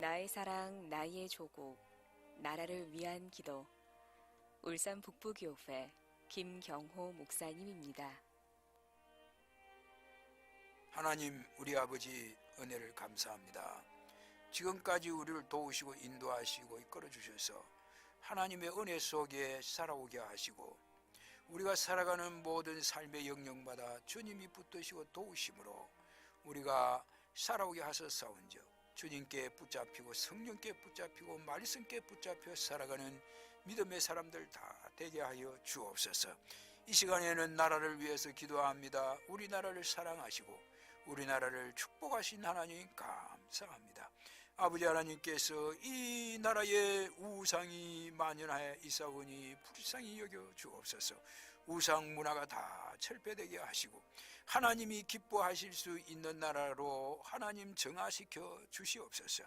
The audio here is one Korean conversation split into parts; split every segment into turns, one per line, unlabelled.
나의 사랑, 나의 조국, 나라를 위한 기도. 울산 북부교회 김경호 목사님입니다.
하나님, 우리 아버지 은혜를 감사합니다. 지금까지 우리를 도우시고 인도하시고 이끌어 주셔서 하나님의 은혜 속에 살아오게 하시고 우리가 살아가는 모든 삶의 영역마다 주님이 붙드시고 도우심으로 우리가 살아오게 하셨사온즉 주님께 붙잡히고 성령께 붙잡히고 말씀께 붙잡혀 살아가는 믿음의 사람들 다 되게 하여 주옵소서. 이 시간에는 나라를 위해서 기도합니다. 우리나라를 사랑하시고 우리나라를 축복하신 하나님 감사합니다. 아버지 하나님께서 이 나라에 우상이 만연하여 있사오니 불쌍히 여겨 주옵소서. 우상 문화가 다 철폐되게 하시고 하나님이 기뻐하실 수 있는 나라로 하나님 정화시켜 주시옵소서.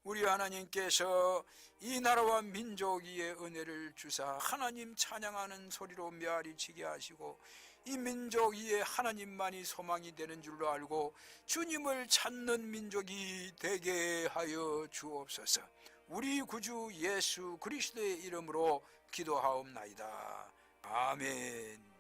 우리 하나님께서 이 나라와 민족 위에 은혜를 주사 하나님 찬양하는 소리로 메아리치게 하시고 이 민족 위에 하나님만이 소망이 되는 줄로 알고 주님을 찾는 민족이 되게 하여 주옵소서. 우리 구주 예수 그리스도의 이름으로 기도하옵나이다. 아멘.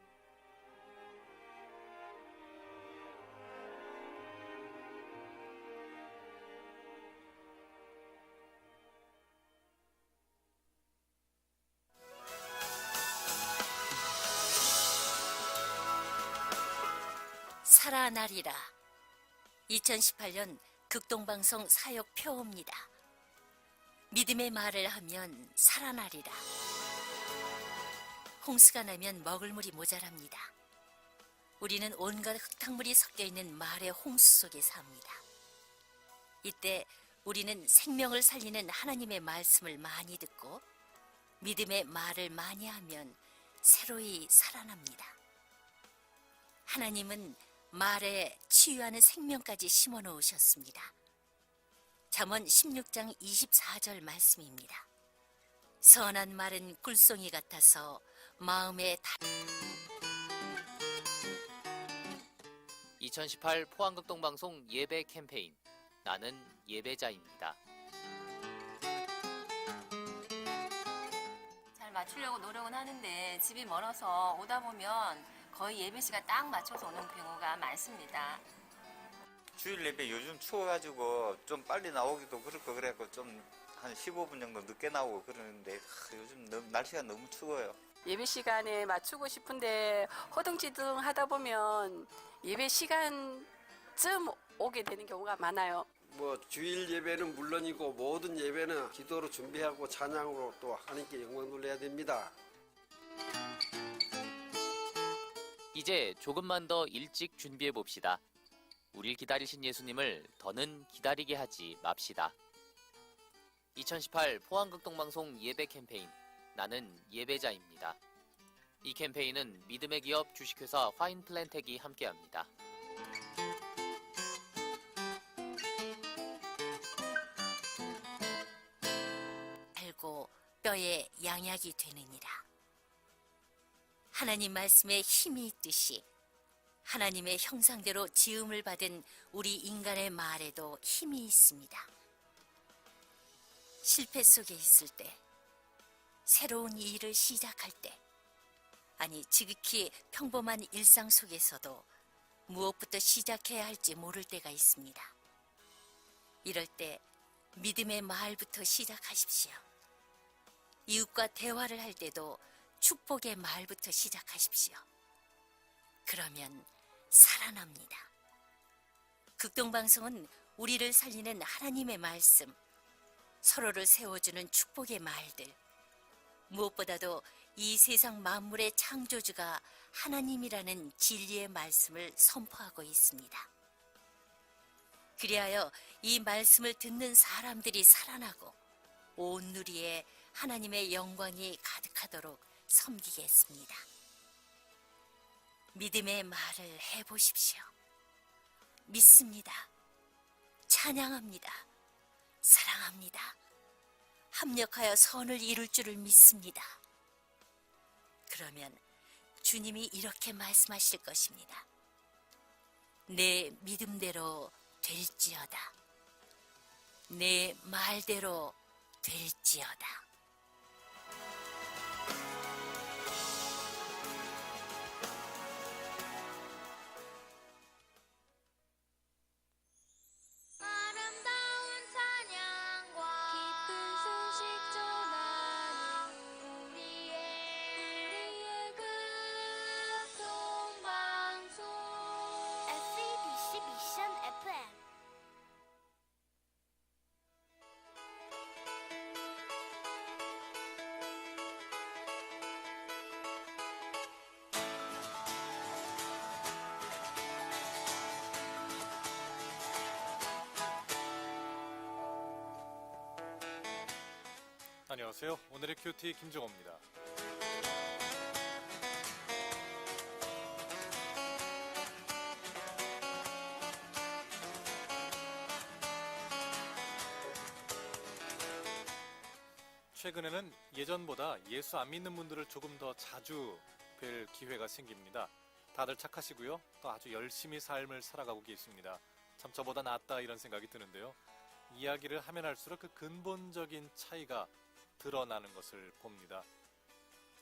살아나리라. 2018년 극동방송 사역 표어입니다. 믿음의 말을 하면 살아나리라. 홍수가 나면 먹을 물이 모자랍니다. 우리는 온갖 흙탕물이 섞여 있는 말의 홍수 속에 삽니다. 이때 우리는 생명을 살리는 하나님의 말씀을 많이 듣고 믿음의 말을 많이 하면 새로이 살아납니다. 하나님은 말에 치유하는 생명까지 심어 놓으셨습니다. 잠언 16장 24절 말씀입니다. 선한 말은 꿀송이 같아서 마음에
2018 포항극동방송 예배 캠페인 나는 예배자입니다.
잘 맞추려고 노력은 하는데 집이 멀어서 오다 보면 거의 예배 시간 딱 맞춰서 오는 경우가 많습니다.
주일 예배 요즘 추워가지고 좀 빨리 나오기도 그렇고 그래갖고 좀 한 15분 정도 늦게 나오고 그러는데 요즘 날씨가 너무 추워요.
예배 시간에 맞추고 싶은데 허둥지둥 하다 보면 예배 시간쯤 오게 되는 경우가 많아요.
주일 예배는 물론이고 모든 예배는 기도로 준비하고 찬양으로 또 하나님께 영광 돌려야 됩니다.
이제 조금만 더 일찍 준비해 봅시다. 우릴 기다리신 예수님을 더는 기다리게 하지 맙시다. 2018 포항극동방송 예배 캠페인 나는 예배자입니다. 이 캠페인은 믿음의 기업 주식회사 화인플랜텍이 함께합니다.
알고 뼈에 양약이 되느니라. 하나님 말씀에 힘이 있듯이 하나님의 형상대로 지음을 받은 우리 인간의 말에도 힘이 있습니다. 실패 속에 있을 때, 새로운 일을 시작할 때, 아니 지극히 평범한 일상 속에서도 무엇부터 시작해야 할지 모를 때가 있습니다. 이럴 때 믿음의 말부터 시작하십시오. 이웃과 대화를 할 때도 축복의 말부터 시작하십시오. 그러면 살아납니다. 극동방송은 우리를 살리는 하나님의 말씀, 서로를 세워주는 축복의 말들, 무엇보다도 이 세상 만물의 창조주가 하나님이라는 진리의 말씀을 선포하고 있습니다. 그리하여 이 말씀을 듣는 사람들이 살아나고 온 누리에 하나님의 영광이 가득하도록 섬기겠습니다. 믿음의 말을 해보십시오. 믿습니다. 찬양합니다. 사랑합니다. 합력하여 선을 이룰 줄을 믿습니다. 그러면 주님이 이렇게 말씀하실 것입니다. 내 믿음대로 될지어다. 내 말대로 될지어다.
아름다운 찬양과 기쁜 소식 전하는 우리의 극동방송 SABC 미션 FM.
안녕하세요. 오늘의 큐티 김정호입니다. 최근에는 예전보다 예수 안 믿는 분들을 조금 더 자주 뵐 기회가 생깁니다. 다들 착하시고요. 또 아주 열심히 삶을 살아가고 계십니다. 참 저보다 낫다 이런 생각이 드는데요. 이야기를 하면 할수록 그 근본적인 차이가 드러나는 것을 봅니다.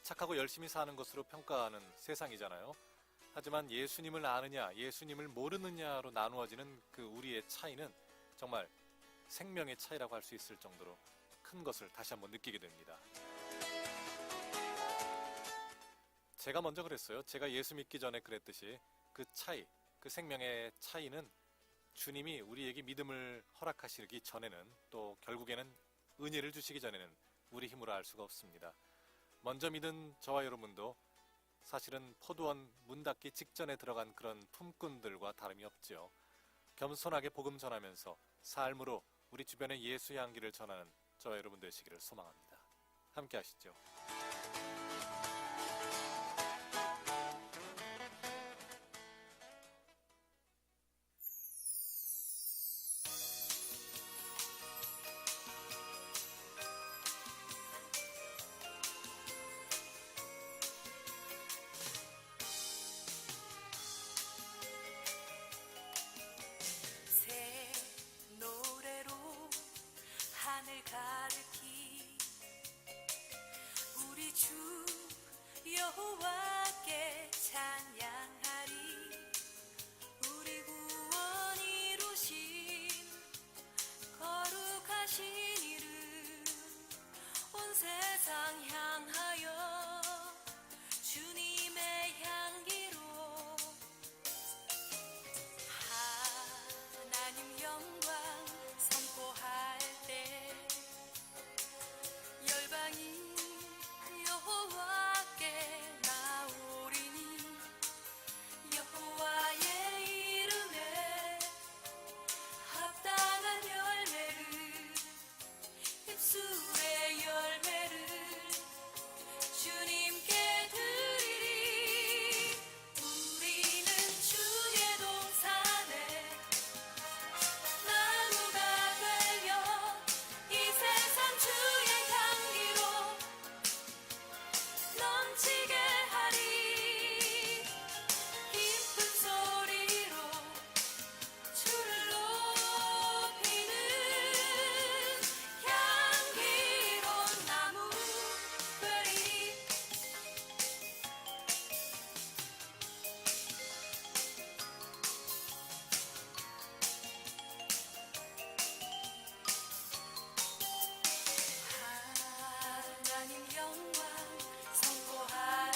착하고 열심히 사는 것으로 평가하는 세상이잖아요. 하지만 예수님을 아느냐, 예수님을 모르느냐로 나누어지는 그 우리의 차이는 정말 생명의 차이라고 할 수 있을 정도로 큰 것을 다시 한번 느끼게 됩니다. 제가 먼저 그랬어요. 제가 예수 믿기 전에 그랬듯이 그 차이, 그 생명의 차이는 주님이 우리에게 믿음을 허락하시기 전에는 또 결국에는 은혜를 주시기 전에는 우리 힘으로 알 수가 없습니다. 먼저 믿은 저와 여러분도 사실은 포도원 문 닫기 직전에 들어간 그런 품꾼들과 다름이 없지요. 겸손하게 복음 전하면서 삶으로 우리 주변에 예수 향기를 전하는 저와 여러분 되시기를 소망합니다. 함께 하시죠.
새 노래로 하늘 가득히 우리 주 여호와께 찬양하리. 우리 구원 이루신 거룩하신 이름 온 세상 향하여 주님의 향기로 하나님 영광 선포할 때 열방이 여호와께 나오리니 여호와의 이름에 합당한 열매를 입술의 열매를 주님께 드리리. 우리는 주의 동산에 나무가 되며 이 세상 주의 향기로 넘치게 하리. 기쁜 소리로 주를 높이는 향기로운 나무 되리. 하나님 영광 선포할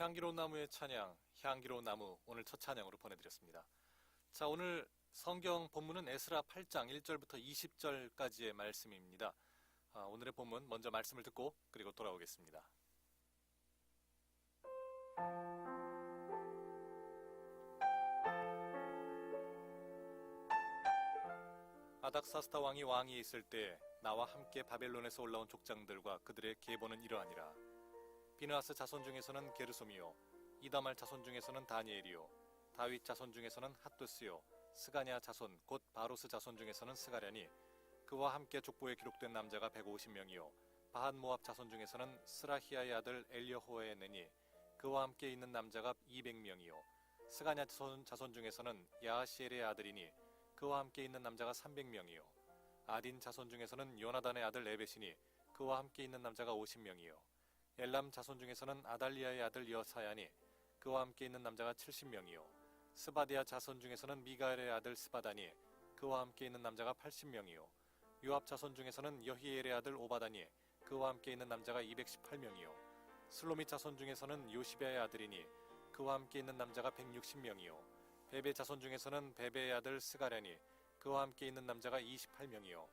향기로운 나무의 찬양, 향기로운 나무 오늘 첫 찬양으로 보내드렸습니다. 자, 오늘 성경 본문은 에스라 8장 1절부터 20절까지의 말씀입니다. 오늘의 본문 먼저 말씀을 듣고 그리고 돌아오겠습니다. 아닥사스다 왕이 왕위에 있을 때 나와 함께 바벨론에서 올라온 족장들과 그들의 계보는 이러하니라. 비느하스 자손 중에서는 게르솜이요, 이다말 자손 중에서는 다니엘이요, 다윗 자손 중에서는 핫두스요, 스가냐 자손 곧 바로스 자손 중에서는 스가랴니, 그와 함께 족보에 기록된 남자가 150명이요, 바한 모압 자손 중에서는 스라히아의 아들 엘여호의 내니, 그와 함께 있는 남자가 200명이요, 스가냐 자손 중에서는 야하시엘의 아들이니, 그와 함께 있는 남자가 300명이요, 아딘 자손 중에서는 요나단의 아들 에벳이니, 그와 함께 있는 남자가 50명이요, 엘람 자손 중에서는 아달리아의 아들 여사야니, 그와 함께 있는 남자가 70명이요, 스바디아 자손 중에서는 미가엘의 아들 스바다니, 그와 함께 있는 남자가 80명이요, 요압 자손 중에서는 여히엘의 아들 오바다니, 그와 함께 있는 남자가 218명이요, 슬로밋 자손 중에서는 요시베의 아들이니, 그와 함께 있는 남자가 160명이요, 베베 자손 중에서는 베베의 아들 스가랴니, 그와 함께 있는 남자가 28명이요,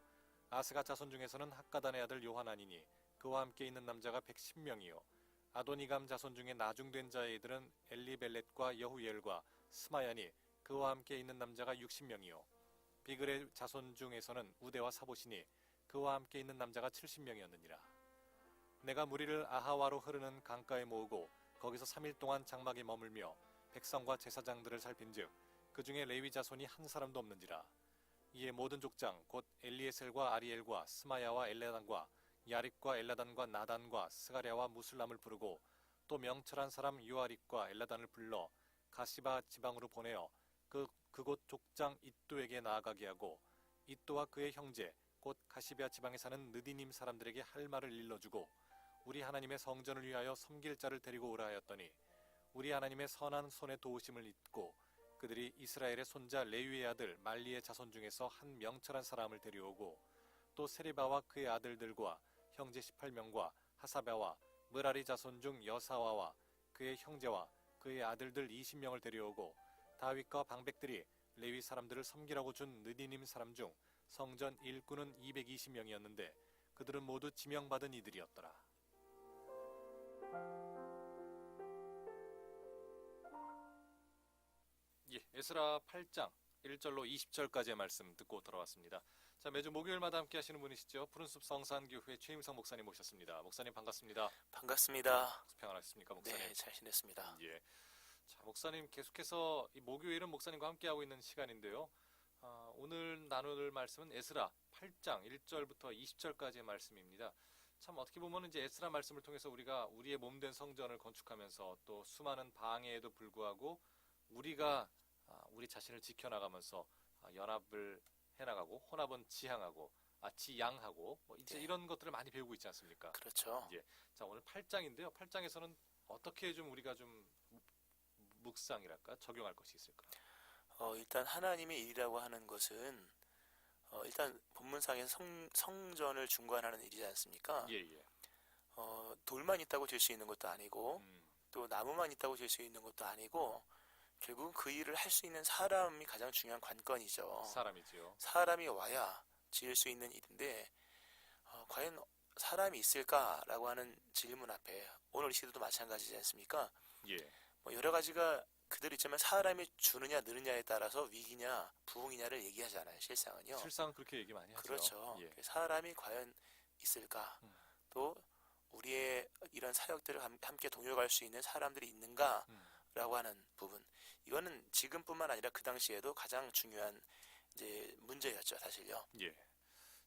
아스가 자손 중에서는 학가단의 아들 요하나니니, 그와 함께 있는 남자가 110명이요, 아도니감 자손 중에 나중된 자의 이들은 엘리벨렛과 여후엘과 스마야니, 그와 함께 있는 남자가 60명이요, 비그레 자손 중에서는 우데와 사보시니, 그와 함께 있는 남자가 70명이었느니라. 내가 무리를 아하와로 흐르는 강가에 모으고 거기서 3일 동안 장막에 머물며 백성과 제사장들을 살핀즉 그 중에 레위 자손이 한 사람도 없는지라. 이에 모든 족장 곧 엘리에셀과 아리엘과 스마야와 엘레단과 야립과 엘라단과 나단과 스가랴와 무술람을 부르고 또 명철한 사람 요아립과 엘라단을 불러 가시바 지방으로 보내어 그곳 족장 잇도에게 나아가게 하고 잇도와 그의 형제 곧 가시베아 지방에 사는 느디님 사람들에게 할 말을 일러주고 우리 하나님의 성전을 위하여 섬길 자를 데리고 오라 하였더니 우리 하나님의 선한 손의 도우심을 잊고 그들이 이스라엘의 손자 레위의 아들 말리의 자손 중에서 한 명철한 사람을 데려오고 또 세리바와 그의 아들들과 형제 18명과 하사베와 므라리 자손 중 여사와와 그의 형제와 그의 아들들 20명을 데려오고 다윗과 방백들이 레위 사람들을 섬기라고 준 느디님 사람 중 성전 일꾼은 220명이었는데 그들은 모두 지명받은 이들이었더라. 에스라 8장 1절로 20절까지의 말씀 듣고 돌아왔습니다. 자, 매주 목요일마다 함께 하시는 분이시죠. 푸른숲 성산교회 최임성 목사님 모셨습니다. 목사님 반갑습니다.
반갑습니다.
평안하십니까, 목사님?
네, 잘 지냈습니다.
예. 자, 목사님 계속해서 이 목요일은 목사님과 함께하고 있는 시간인데요. 오늘 나눌 말씀은 에스라 8장 1절부터 20절까지의 말씀입니다. 참 어떻게 보면 이제 에스라 말씀을 통해서 우리가 우리의 몸된 성전을 건축하면서 또 수많은 방해에도 불구하고 우리가 우리 자신을 지켜나가면서 연합을 해나가고 혼합은 지향하고 지양하고 뭐 이제
네.
이런 것들을 많이 배우고 있지 않습니까?
그렇죠.
예. 자, 오늘 8장인데요. 8장에서는 어떻게 좀 우리가 좀 묵상이랄까 적용할 것이 있을까?
일단 하나님의 일이라고 하는 것은 일단 본문상에서 성전을 중관하는 일이지 않습니까?
예, 예.
돌만 있다고 될 수 있는 것도 아니고 또 나무만 있다고 될 수 있는 것도 아니고 결국은 그 일을 할 수 있는 사람이 가장 중요한 관건이죠.
사람이지요.
사람이 와야 지을 수 있는 일인데 과연 사람이 있을까라고 하는 질문 앞에 오늘 이 시대도 마찬가지지 않습니까?
예.
뭐 여러 가지가 그대로 있지만 사람이 주느냐 느느냐에 따라서 위기냐 부흥이냐를 얘기하잖아요. 실상은요.
실상은 그렇게 얘기 많이 하죠.
그렇죠.
예.
사람이 과연 있을까? 또 우리의 이런 사역들을 함께 동역할 수 있는 사람들이 있는가라고 하는 부분. 이거는 지금뿐만 아니라 그 당시에도 가장 중요한 이제 문제였죠, 사실요.
예.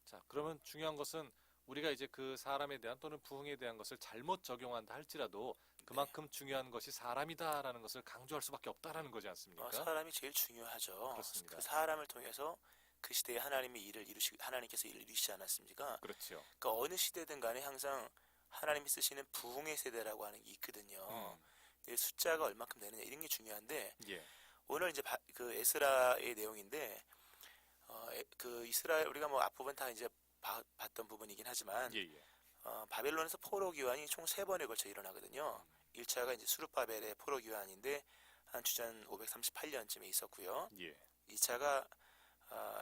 자, 그러면 중요한 것은 우리가 이제 그 사람에 대한 또는 부흥에 대한 것을 잘못 적용한다 할지라도 그만큼 중요한 것이 사람이다라는 것을 강조할 수밖에 없다라는 거지 않습니까?
사람이 제일 중요하죠.
그렇습니다.
그 사람을 통해서 그 시대에 하나님의 일을 하나님께서 일을 이루시지 않았습니까?
그렇죠.
그러니까 어느 시대든 간에 항상 하나님이 쓰시는 부흥의 세대라고 하는 게 있거든요. 근데 숫자가 얼마큼 되느냐 이런 게 중요한데
예.
오늘 이제 그 에스라의 내용인데 그 이스라엘 우리가 뭐 앞부분 다 이제 봤던 부분이긴 하지만
예, 예.
바벨론에서 포로 교환이 총 3번에 걸쳐 일어나거든요. 1차가 이제 수르바벨의 포로 귀환인데 한 주전 538년쯤에 있었고요.
예.
2차가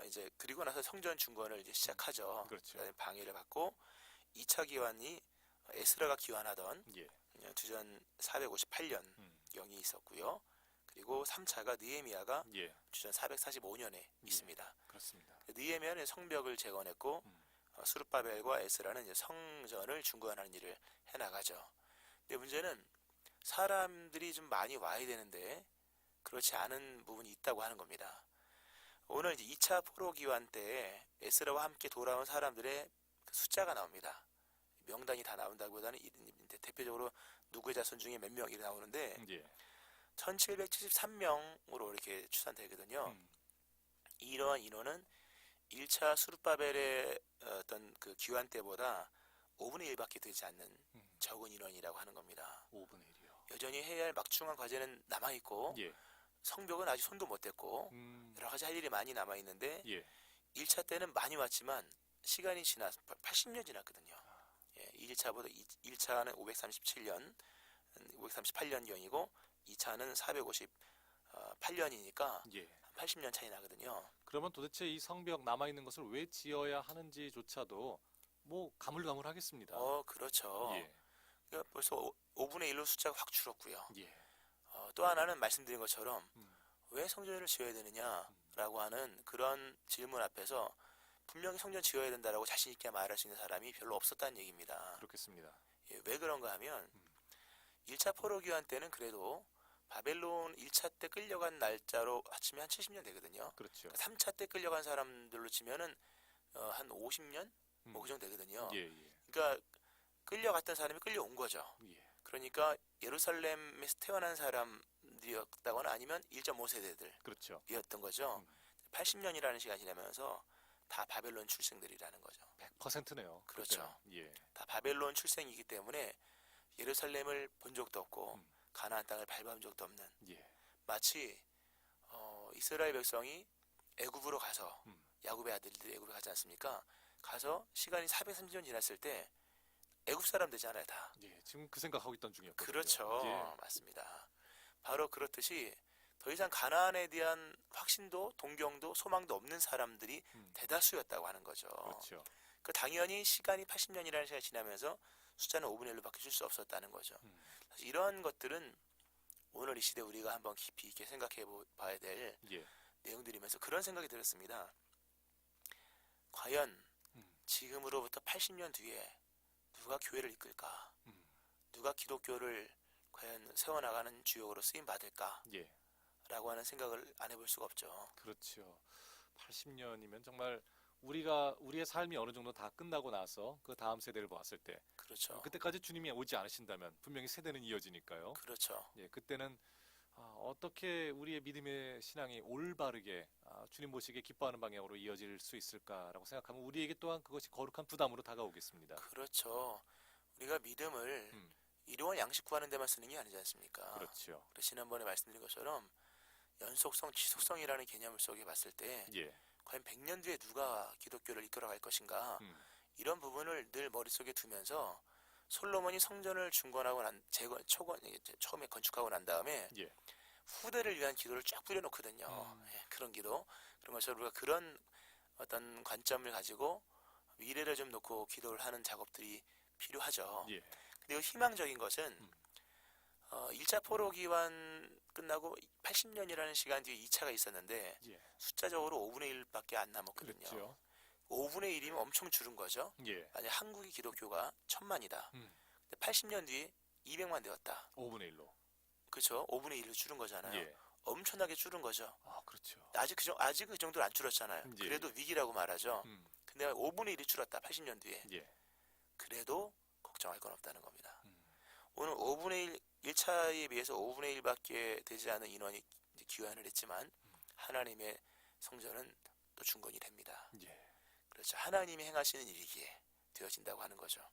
이제 그리고 나서 성전 중건을 이제 시작하죠.
그렇죠.
그다음에 방해를 받고 2차 기환이 에스라가 기환하던
예.
주전 458년 경이 있었고요. 그리고 3차가 느헤미야가
예.
주전 445년에 있습니다.
그렇습니다.
느헤미야는 성벽을 재건했고 수르바벨과 에스라는 이제 성전을 중건하는 일을 해나가죠. 근데 문제는 사람들이 좀 많이 와야 되는데 그렇지 않은 부분이 있다고 하는 겁니다. 오늘 이제 2차 포로 기환 때 에스라와 함께 돌아온 사람들의 그 숫자가 나옵니다. 명단이 다 나온다기보다는 대표적으로 누구의 자손 중에 몇 명이 나오는데
예.
1773명으로 이렇게 추산되거든요. 이러한 인원은 1차 수르바벨의 어떤 그 기환 때보다 5분의 1밖에 되지 않는 적은 인원이라고 하는 겁니다.
5분의 1이요.
여전히 해야 할 막중한 과제는 남아있고
예.
성벽은 아직 손도 못 댔고 여러 가지 할 일이 많이 남아있는데
예.
1차 때는 많이 왔지만 시간이 지나서 80년 지났거든요. 예, 1차보다 1차는 538년경이고 2차는 458년이니까
예.
80년 차이 나거든요.
그러면 도대체 이 성벽 남아 있는 것을 왜 지어야 하는지조차도 뭐 가물가물하겠습니다.
그렇죠.
예.
그러니까 벌써 5분의 1로 숫자가 확 줄었고요.
예.
또 하나는 말씀드린 것처럼 왜 성전을 지어야 되느냐라고 하는 그런 질문 앞에서 분명히 성전 지어야 된다라고 자신 있게 말할 수 있는 사람이 별로 없었다는 얘기입니다.
그렇겠습니다.
예, 왜 그런가 하면 1차 포로 귀환 때는 그래도 바벨론 1차 때 끌려간 날짜로 합치면 한 70년 되거든요.
그렇죠.
3차 때 끌려간 사람들로 치면은 한 50년? 뭐 그 정도 되거든요.
예, 예.
그러니까 끌려갔던 사람이 끌려온 거죠.
예.
그러니까 예루살렘에서 태어난 사람들이었다거나 아니면 1.5세대들이었던
그렇죠.
거죠. 80년이라는 시간이 지나면서 다 바벨론 출생들이라는 거죠.
100%네요.
그렇죠.
예.
다 바벨론 출생이기 때문에 예루살렘을 본 적도 없고 가나안 땅을 밟아본 적도 없는
예.
마치 이스라엘 백성이 애굽으로 가서 야곱의 아들들이 애굽에 가지 않습니까? 가서 시간이 430년 지났을 때 애굽 사람 되잖아요, 다.
예. 지금 그 생각하고 있던 중이었거든요.
그렇죠.
예.
맞습니다. 바로 그렇듯이 더 이상 가나안에 대한 확신도 동경도 소망도 없는 사람들이 대다수였다고 하는 거죠.
그렇죠.
그 당연히 시간이 80년이라는 시간이 지나면서 숫자는 5분의 1로 바뀔 수 없었다는 거죠. 사실 이런 것들은 오늘 이 시대 우리가 한번 깊이 있게 생각해 봐야 될
예.
내용들이면서 그런 생각이 들었습니다. 과연 지금으로부터 80년 뒤에 누가 교회를 이끌까? 누가 기독교를 과연 세워나가는 주역으로 쓰임 받을까?
예.
라고 하는 생각을 안 해볼 수가 없죠.
그렇죠. 80년이면 정말 우리의 삶이 어느 정도 다 끝나고 나서 그 다음 세대를 보았을 때
그렇죠.
그때까지 주님이 오지 않으신다면 분명히 세대는 이어지니까요.
그렇죠.
예, 그때는 어떻게 우리의 믿음의 신앙이 올바르게 주님 보시기에 기뻐하는 방향으로 이어질 수 있을까라고 생각하면 우리에게 또한 그것이 거룩한 부담으로 다가오겠습니다.
그렇죠. 우리가 믿음을 일용할 양식 구하는 데만 쓰는 게 아니지 않습니까?
그렇죠.
그래서 지난번에 말씀드린 것처럼 연속성, 지속성이라는 개념을 속에 봤을 때
예.
과연 100년 뒤에 누가 기독교를 이끌어갈 것인가 이런 부분을 늘 머릿속에 두면서 솔로몬이 성전을 중건하고 처음에 건축하고 난 다음에
예.
후대를 위한 기도를 쫙 뿌려놓거든요. 예, 그런 기도. 그런 것처럼 우리가 그런 어떤 관점을 가지고 미래를 좀 놓고 기도를 하는 작업들이 필요하죠.
예.
근데 희망적인 것은 1차 포로 기환 끝나고 80년이라는 시간 뒤에 2차가 있었는데
예.
숫자적으로 5분의 1밖에 안 남았거든요.
그렇죠.
5분의 1이면 엄청 줄은 거죠.
예.
만약 한국의 기독교가 1000만이다. 근데 80년 뒤에 200만 되었다.
5분의 1로.
그렇죠. 5분의 1로 줄은 거잖아요.
예.
엄청나게 줄은 거죠.
그렇죠.
아직 그 정도로 안 줄었잖아요.
예.
그래도 위기라고 말하죠. 근데 5분의 1이 줄었다. 80년 뒤에.
예.
그래도 걱정할 건 없다는 겁니다. 오늘 5분의 1차에 비해서 5분의 1밖에 되지 않은 인원이 이제 귀환을 했지만 하나님의 성전은 또 중건이 됩니다.
예.
그렇죠. 하나님이 행하시는 일이기에 되어진다고 하는 거죠.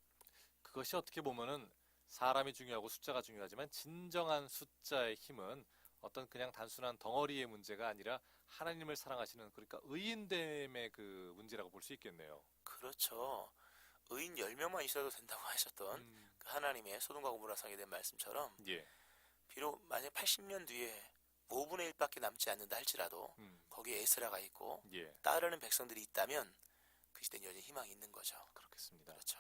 그것이 어떻게 보면은 사람이 중요하고 숫자가 중요하지만 진정한 숫자의 힘은 어떤 그냥 단순한 덩어리의 문제가 아니라 하나님을 사랑하시는 그러니까 의인됨의 그 문제라고 볼 수 있겠네요.
그렇죠. 의인 10명만 있어도 된다고 하셨던 그 하나님의 소돔과 고모라 성에 대한 말씀처럼
예.
비록 만약 80년 뒤에 5분의 1밖에 남지 않는다 할지라도
음.
거기에 에스라가 있고
예.
따르는 백성들이 있다면 그 시대는 여전히 희망이 있는 거죠.
그렇겠습니다.
그렇죠.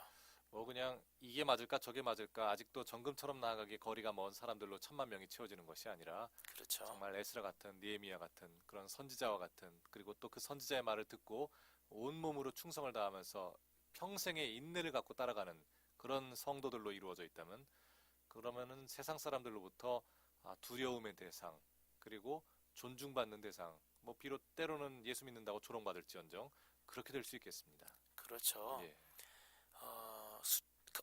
뭐 그냥 이게 맞을까 저게 맞을까 아직도 정금처럼 나아가기 거리가 먼 사람들로 1,000만 명이 채워지는 것이 아니라
그렇죠.
정말 에스라 같은 느헤미야 같은 그런 선지자와 같은 그리고 또 그 선지자의 말을 듣고 온몸으로 충성을 다하면서 평생의 인내를 갖고 따라가는 그런 성도들로 이루어져 있다면 그러면은 세상 사람들로부터 두려움의 대상 그리고 존중받는 대상 뭐 비록 때로는 예수 믿는다고 조롱받을지언정 그렇게 될 수 있겠습니다.
그렇죠.
예.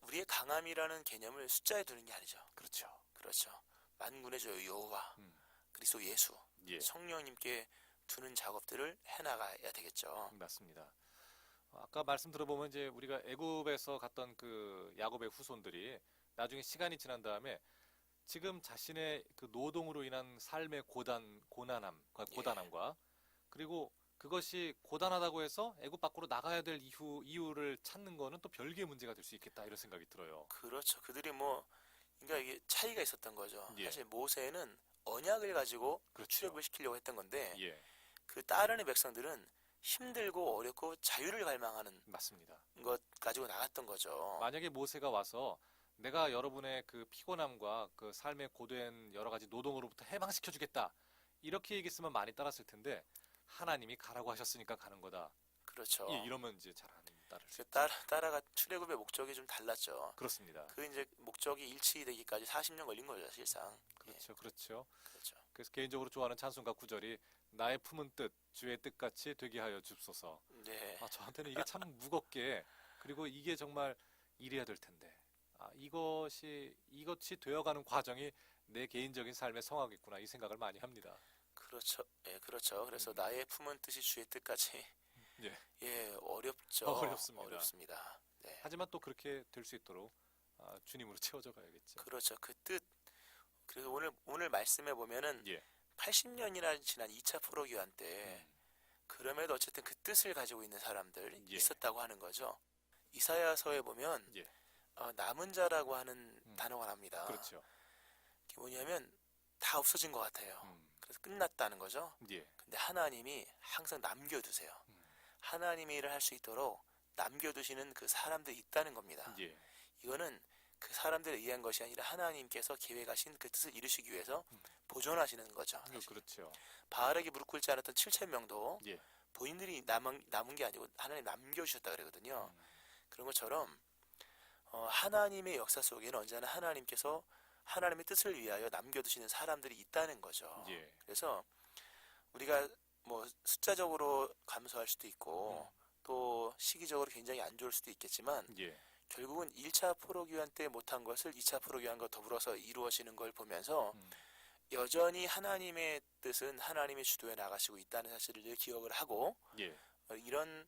우리의 강함이라는 개념을 숫자에 두는 게 아니죠.
그렇죠.
그렇죠. 만군의 주 여호와, 그리스도 예수,
예.
성령님께 두는 작업들을 해나가야 되겠죠.
맞습니다. 아까 말씀 들어보면 이제 우리가 애굽에서 갔던 그 야곱의 후손들이 나중에 시간이 지난 다음에 지금 자신의 그 노동으로 인한 삶의 고단함과 그리고 그것이 고단하다고 해서 애굽 밖으로 나가야 될 이유를 찾는 거는 또 별개의 문제가 될 수 있겠다 이런 생각이 들어요.
그렇죠. 그들이 그러니까 이게 차이가 있었던 거죠.
예.
사실 모세는 언약을 가지고
그렇죠.
출애굽을 시키려고 했던 건데
예,
그 따르는 백성들은 힘들고 어렵고 자유를 갈망하는
맞습니다.
것 가지고 나갔던 거죠.
만약에 모세가 와서 내가 여러분의 그 피곤함과 그 삶의 고된 여러 가지 노동으로부터 해방시켜 주겠다 이렇게 얘기했으면 많이 따랐을 텐데 하나님이 가라고 하셨으니까 가는 거다.
그렇죠.
예, 이러면 이제 잘 안 따를 수
그 따라가 출애굽의 목적이 좀 달랐죠.
그렇습니다.
그 이제 목적이 일치되기까지 40년 걸린 거죠, 사실상.
그렇죠, 그렇죠.
그렇죠.
그래서 개인적으로 좋아하는 찬송가 구절이 나의 품은 뜻 주의 뜻같이 되게 하여 줍소서.
네.
저한테는 이게 참 무겁게 그리고 이게 정말 이래야 될 텐데 이것이 되어가는 과정이 내 개인적인 삶의 성화겠구나 이 생각을 많이 합니다.
그렇죠. 예, 그렇죠. 그래서 나의 품은 뜻이 주의 뜻까지
예.
예, 어렵죠. 어렵습니다. 네.
하지만 또 그렇게 될 수 있도록 주님으로 채워져 가야겠죠.
그렇죠. 그 뜻. 그래서 오늘 말씀해 보면은
예.
80년이나 지난 2차 포로 교환 때 그럼에도 어쨌든 그 뜻을 가지고 있는 사람들이
예.
있었다고 하는 거죠. 이사야서에 보면
예.
남은 자라고 하는 단어가 납니다.
그렇죠.
그게 뭐냐면 다 없어진 것 같아요. 그래서 끝났다는 거죠.
예.
근데 하나님이 항상 남겨두세요. 하나님의 일을 할 수 있도록 남겨두시는 그 사람들이 있다는 겁니다.
예.
이거는 그 사람들에 의한 것이 아니라 하나님께서 계획하신 그 뜻을 이루시기 위해서 보존하시는 거죠.
그렇죠.
바알에게 무릎 꿇지 않았던 7,000명도
예.
본인들이 남은 게 아니고 하나님 남겨주셨다 그러거든요. 그런 것처럼 하나님의 역사 속에는 언제나 하나님께서 하나님의 뜻을 위하여 남겨두시는 사람들이 있다는 거죠.
예.
그래서 우리가 뭐 숫자적으로 감소할 수도 있고 또 시기적으로 굉장히 안 좋을 수도 있겠지만
예.
결국은 1차 포로교환 때 못한 것을 2차 포로교환과 더불어서 이루어지는 걸 보면서 여전히 하나님의 뜻은 하나님의 주도에 나가시고 있다는 사실을 늘 기억을 하고
예.
이런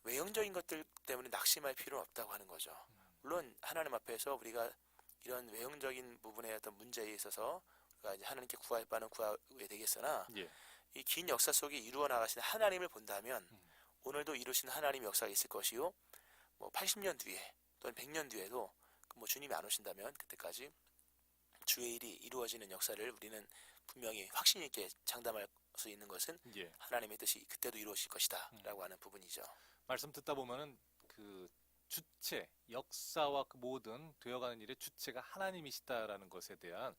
외형적인 것들 때문에 낙심할 필요는 없다고 하는 거죠. 물론 하나님 앞에서 우리가 이런 외형적인 부분에 어떤 문제에 있어서 우리가 이제 하나님께 구할 바는 구하게 되겠으나
예.
이 긴 역사 속에 이루어 나가시는 하나님을 본다면 오늘도 이루시는 하나님의 역사가 있을 것이요 뭐 80년 뒤에 또는 100년 뒤에도 뭐 주님이 안 오신다면 그때까지 주의 일이 이루어지는 역사를 우리는 분명히 확신 있게 장담할 수 있는 것은
예.
하나님의 뜻이 그때도 이루어질 것이다 라고 하는 부분이죠.
말씀 듣다 보면은 그 주체, 역사와 그 모든 되어가는 일의 주체가 하나님이시다라는 것에 대한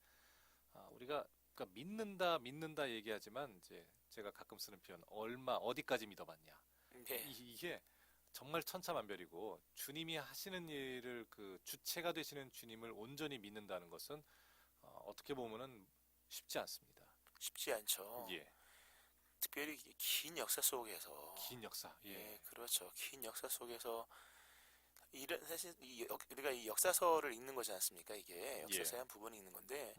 우리가 그러니까 믿는다 얘기하지만 이제 제가 가끔 쓰는 표현 어디까지 믿어봤냐.
네.
이게 정말 천차만별이고 주님이 하시는 일을 그 주체가 되시는 주님을 온전히 믿는다는 것은 어떻게 보면은 쉽지 않습니다.
쉽지 않죠.
예.
특별히 긴 역사 속에서
긴 역사.
예, 그렇죠. 긴 역사 속에서 사실 우리가 이 역사서를 읽는 거지 않습니까? 이게 역사서의 한 부분이 있는 건데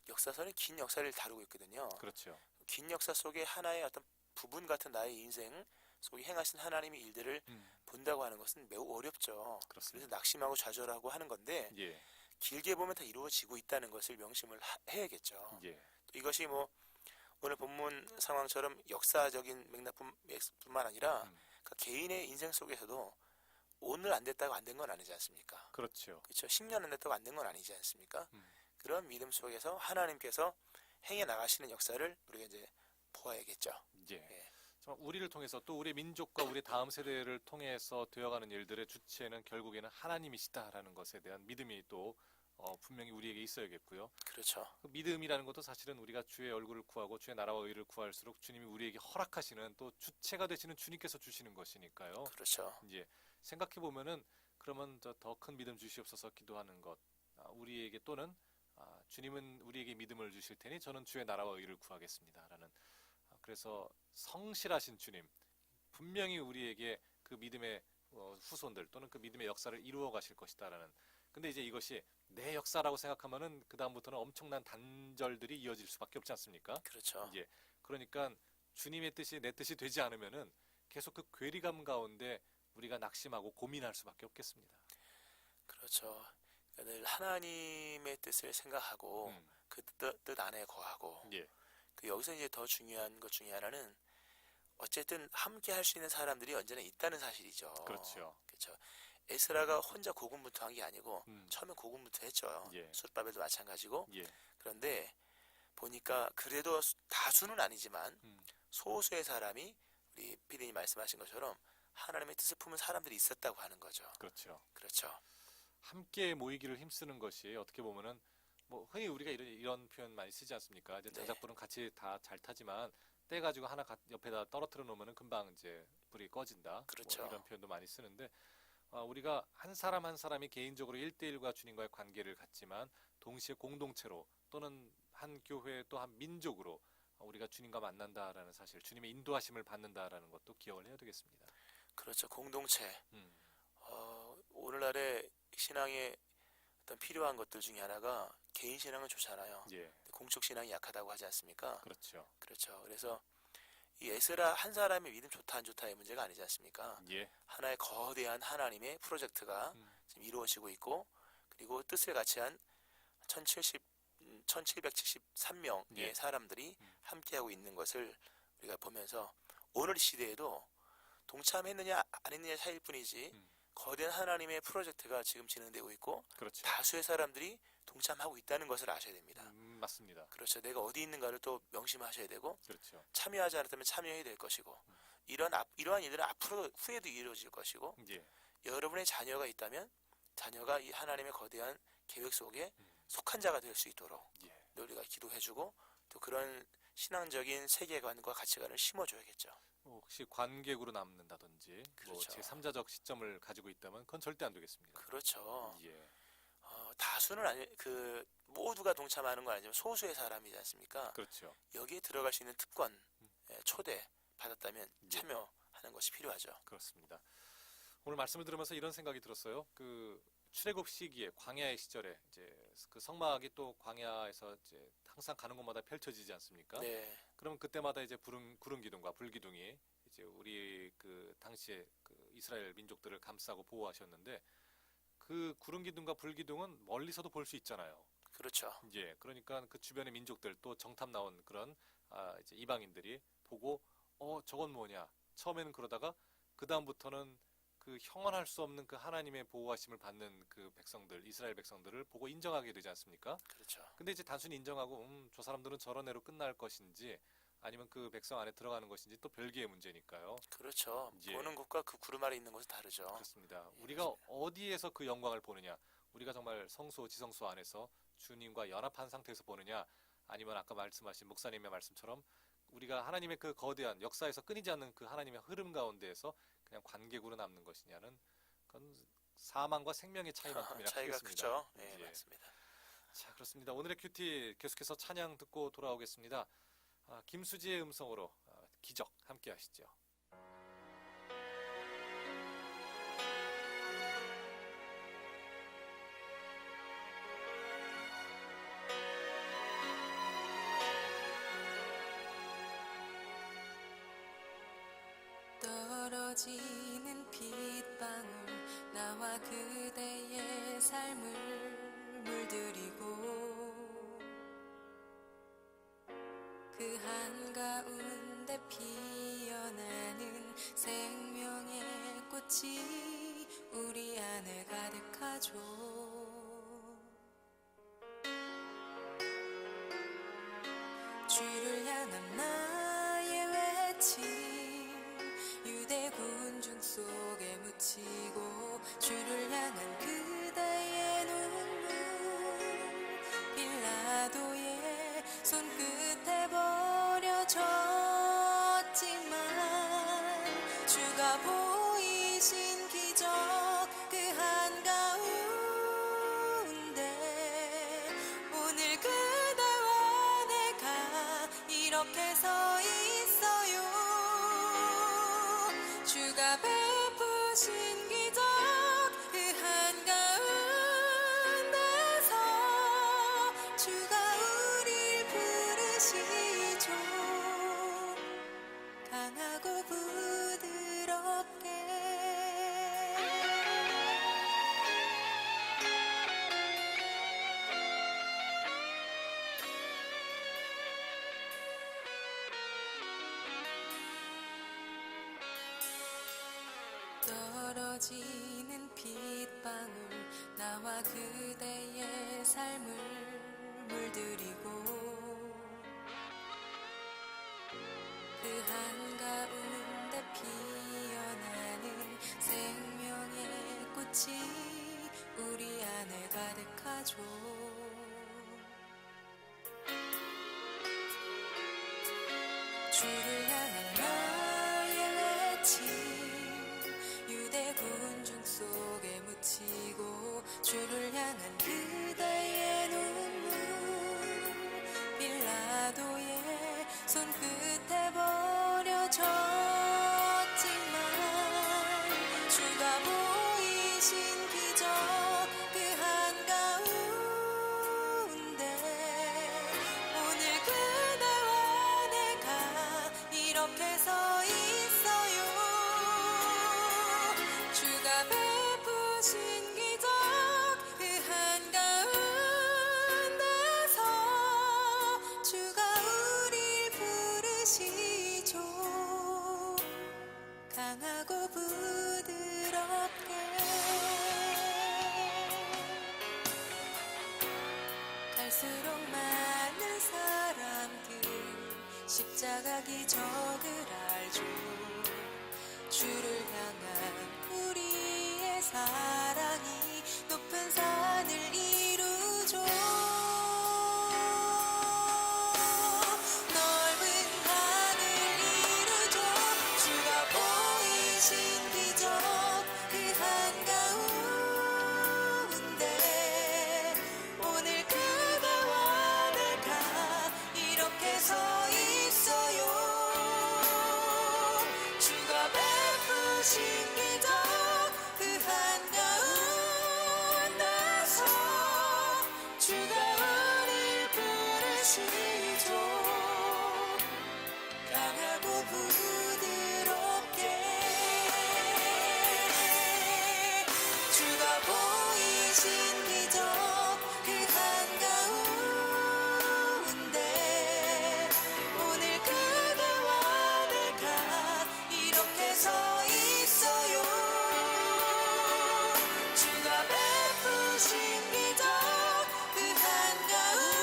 역사서는 긴 역사를 다루고 있거든요.
그렇죠.
긴 역사 속에 하나의 어떤 부분 같은 나의 인생 속에 행하신 하나님의 일들을 본다고 하는 것은 매우 어렵죠.
그렇습니다.
그래서 낙심하고 좌절하고 하는 건데
예.
길게 보면 다 이루어지고 있다는 것을 명심을 해야겠죠.
예.
또 이것이 뭐 오늘 본문 상황처럼 역사적인 맥락뿐만 아니라 그러니까 개인의 인생 속에서도 오늘 안 됐다고 안 된 건 아니지 않습니까?
그렇죠.
그렇죠. 10년 안 됐다고 안 된 건 아니지 않습니까?
음.
그런 믿음 속에서 하나님께서 행해 나가시는 역사를 우리가 이제 보아야겠죠.
예.
예.
정말 우리를 통해서 또 우리 민족과 우리 다음 세대를 통해서 되어가는 일들의 주체는 결국에는 하나님이시다라는 것에 대한 믿음이 또 분명히 우리에게 있어야겠고요.
그렇죠.
그 믿음이라는 것도 사실은 우리가 주의 얼굴을 구하고 주의 나라와 의를 구할수록 주님이 우리에게 허락하시는 또 주체가 되시는 주님께서 주시는 것이니까요.
그렇죠.
이제 생각해 보면은 그러면 더 큰 믿음 주시옵소서 기도하는 것, 우리에게 또는 주님은 우리에게 믿음을 주실 테니 저는 주의 나라와 의를 구하겠습니다라는, 그래서 성실하신 주님, 분명히 우리에게 그 믿음의 후손들 또는 그 믿음의 역사를 이루어 가실 것이다라는. 근데 이제 이것이 내 역사라고 생각하면은 그 다음부터는 엄청난 단절들이 이어질 수밖에 없지 않습니까?
그렇죠.
예. 그러니까 주님의 뜻이 내 뜻이 되지 않으면은 계속 그 괴리감 가운데 우리가 낙심하고 고민할 수밖에 없겠습니다.
그렇죠. 그러니까 늘 하나님의 뜻을 생각하고 그 뜻 안에 거하고
예.
그 여기서 이제 더 중요한 것 중에 하나는 어쨌든 함께 할 수 있는 사람들이 언제나 있다는 사실이죠.
그렇죠.
그렇죠. 에스라가 혼자 고군분투한 게 아니고 처음에 고군분투했죠.
예.
수르바벨도 마찬가지고.
예.
그런데 보니까 그래도 다수는 아니지만 소수의 사람이 우리 피디님 말씀하신 것처럼 하나님의 뜻을 품은 사람들이 있었다고 하는 거죠.
그렇죠.
그렇죠.
함께 모이기를 힘쓰는 것이 어떻게 보면은 뭐 흔히 우리가 이런 표현 많이 쓰지 않습니까? 이제
네.
자작불은 같이 다 잘 타지만 떼 가지고 하나 옆에다 떨어뜨려 놓으면은 금방 이제 불이 꺼진다.
그렇죠.
뭐 이런 표현도 많이 쓰는데 우리가 한 사람 한 사람이 개인적으로 1대1과 주님과의 관계를 갖지만 동시에 공동체로 또는 한 교회 또 한 민족으로 우리가 주님과 만난다라는 사실, 주님의 인도하심을 받는다라는 것도 기억을 해야 되겠습니다.
그렇죠. 공동체. 오늘날의 신앙에 어떤 필요한 것들 중에 하나가 개인 신앙은 좋잖아요.
예.
공적 신앙이 약하다고 하지 않습니까?
그렇죠.
그렇죠. 그래서 이 에스라 한 사람의 믿음 좋다 안 좋다의 문제가 아니지 않습니까?
예.
하나의 거대한 하나님의 프로젝트가 지금 이루어지고 있고, 그리고 뜻을 같이 한 1773명의
예.
사람들이 함께하고 있는 것을 우리가 보면서 오늘 시대에도 동참했느냐 안 했느냐 차이일 뿐이지 거대한 하나님의 프로젝트가 지금 진행되고 있고
그렇죠.
다수의 사람들이 동참하고 있다는 것을 아셔야 됩니다.
맞습니다.
그렇죠. 내가 어디 있는가를 또 명심하셔야 되고
그렇죠.
참여하지 않았다면 참여해야 될 것이고 이러한 일들은 앞으로 후에도 이루어질 것이고
예.
여러분의 자녀가 있다면 자녀가 이 하나님의 거대한 계획 속에 속한 자가 될 수 있도록
예.
우리가 기도해주고 또 그런 신앙적인 세계관과 가치관을 심어줘야겠죠.
혹시 관객으로 남는다든지 뭐
그렇죠.
제3자적 시점을 가지고 있다면 그건 절대 안 되겠습니다.
그렇죠.
예.
다수는 모두가 동참하는 건 아니지만 소수의 사람이지 않습니까?
그렇죠.
여기에 들어갈 수 있는 특권, 초대 받았다면
예.
참여하는 것이 필요하죠.
그렇습니다. 오늘 말씀을 들으면서 이런 생각이 들었어요. 그 출애굽 시기에 광야의 시절에 이제 그 성막이 또 광야에서 이제 항상 가는 곳마다 펼쳐지지 않습니까?
네.
그러면 그때마다 이제 구름 기둥과 불 기둥이 이제 우리 그 당시에 그 이스라엘 민족들을 감싸고 보호하셨는데 그 구름 기둥과 불 기둥은 멀리서도 볼 수 있잖아요.
그렇죠.
예, 그러니까 그 주변의 민족들 또 정탐 나온 그런 이제 이방인들이 보고 저건 뭐냐? 처음에는 그러다가 그 다음부터는 그 형언할 수 없는 그 하나님의 보호하심을 받는 그 백성들, 이스라엘 백성들을 보고 인정하게 되지 않습니까?
그렇죠.
근데 이제 단순히 인정하고 저 사람들은 저런 애로 끝날 것인지 아니면 그 백성 안에 들어가는 것인지 또 별개의 문제니까요.
그렇죠.
예.
보는 곳과 그 구름 아래 있는 곳은 다르죠.
그렇습니다.
예,
우리가
맞습니다.
어디에서 그 영광을 보느냐? 우리가 정말 성소, 지성소 안에서 주님과 연합한 상태에서 보느냐? 아니면 아까 말씀하신 목사님의 말씀처럼 우리가 하나님의 그 거대한 역사에서 끊이지 않는 그 하나님의 흐름 가운데에서 그냥 관객으로 남는 것이냐는 그건 사망과 생명의 차이만큼이나
차이가
크겠습니다.
크죠. 네,
예.
맞습니다.
자, 그렇습니다. 오늘의 큐티 계속해서 찬양 듣고 돌아오겠습니다. 김수지의 음성으로 기적 함께 하시죠.
떨어지는 빗방울 나와 그대의 삶을 물들이고 그 한가운데 피어나는 생명의 꽃이 안에 가득하죠. 주를 향한 나의 외침 유대 군중 속에 묻히고 주를 향한 그대의 눈물 빌라도의 손끝에 버려졌지만 주가 보이신 기적 그 한가운데 오늘 그대와 내가 이렇게 서 있어요. 주가 베푸신 기적 그 한가운데서 주가 우릴 부르시죠. 강하고 부드럽게 떨어지는 빗방울 나와 그대의 삶을 물들이고 그 한가운데 피어나는 생명의 꽃이 우리 안에 가득하죠. 주를 향한 나의 외침 유대 군중 속에 묻히고 주를 향한 그대의 눈물 빌라도의 손끝에 버려졌지만 주가 보이신 기적 그 한가운데 오늘 그대와 내가 이렇게 서 있어요. 주가 베푸신 기적 그 한가운데서 주가 우릴 부르시죠. 강하고 부드럽게 갈수록 많은 사람들 십자가 기적을 알죠. 주를 향한 우리의 사랑이 높은 산을 이루죠. 넓은 하늘 이루죠. 주가 보이신 기적 그 한가운데 오늘 그대와 내가 이렇게 서 있어요. 주가 베푸신 기적 그 한가운데서 주가 우릴 부르시죠. 강하고 부드럽게 주가 보이신 기적 그 한가운데 오늘 그대와 내가 이렇게 서 있어요. 주가 베푸신 기적 그 한가운데서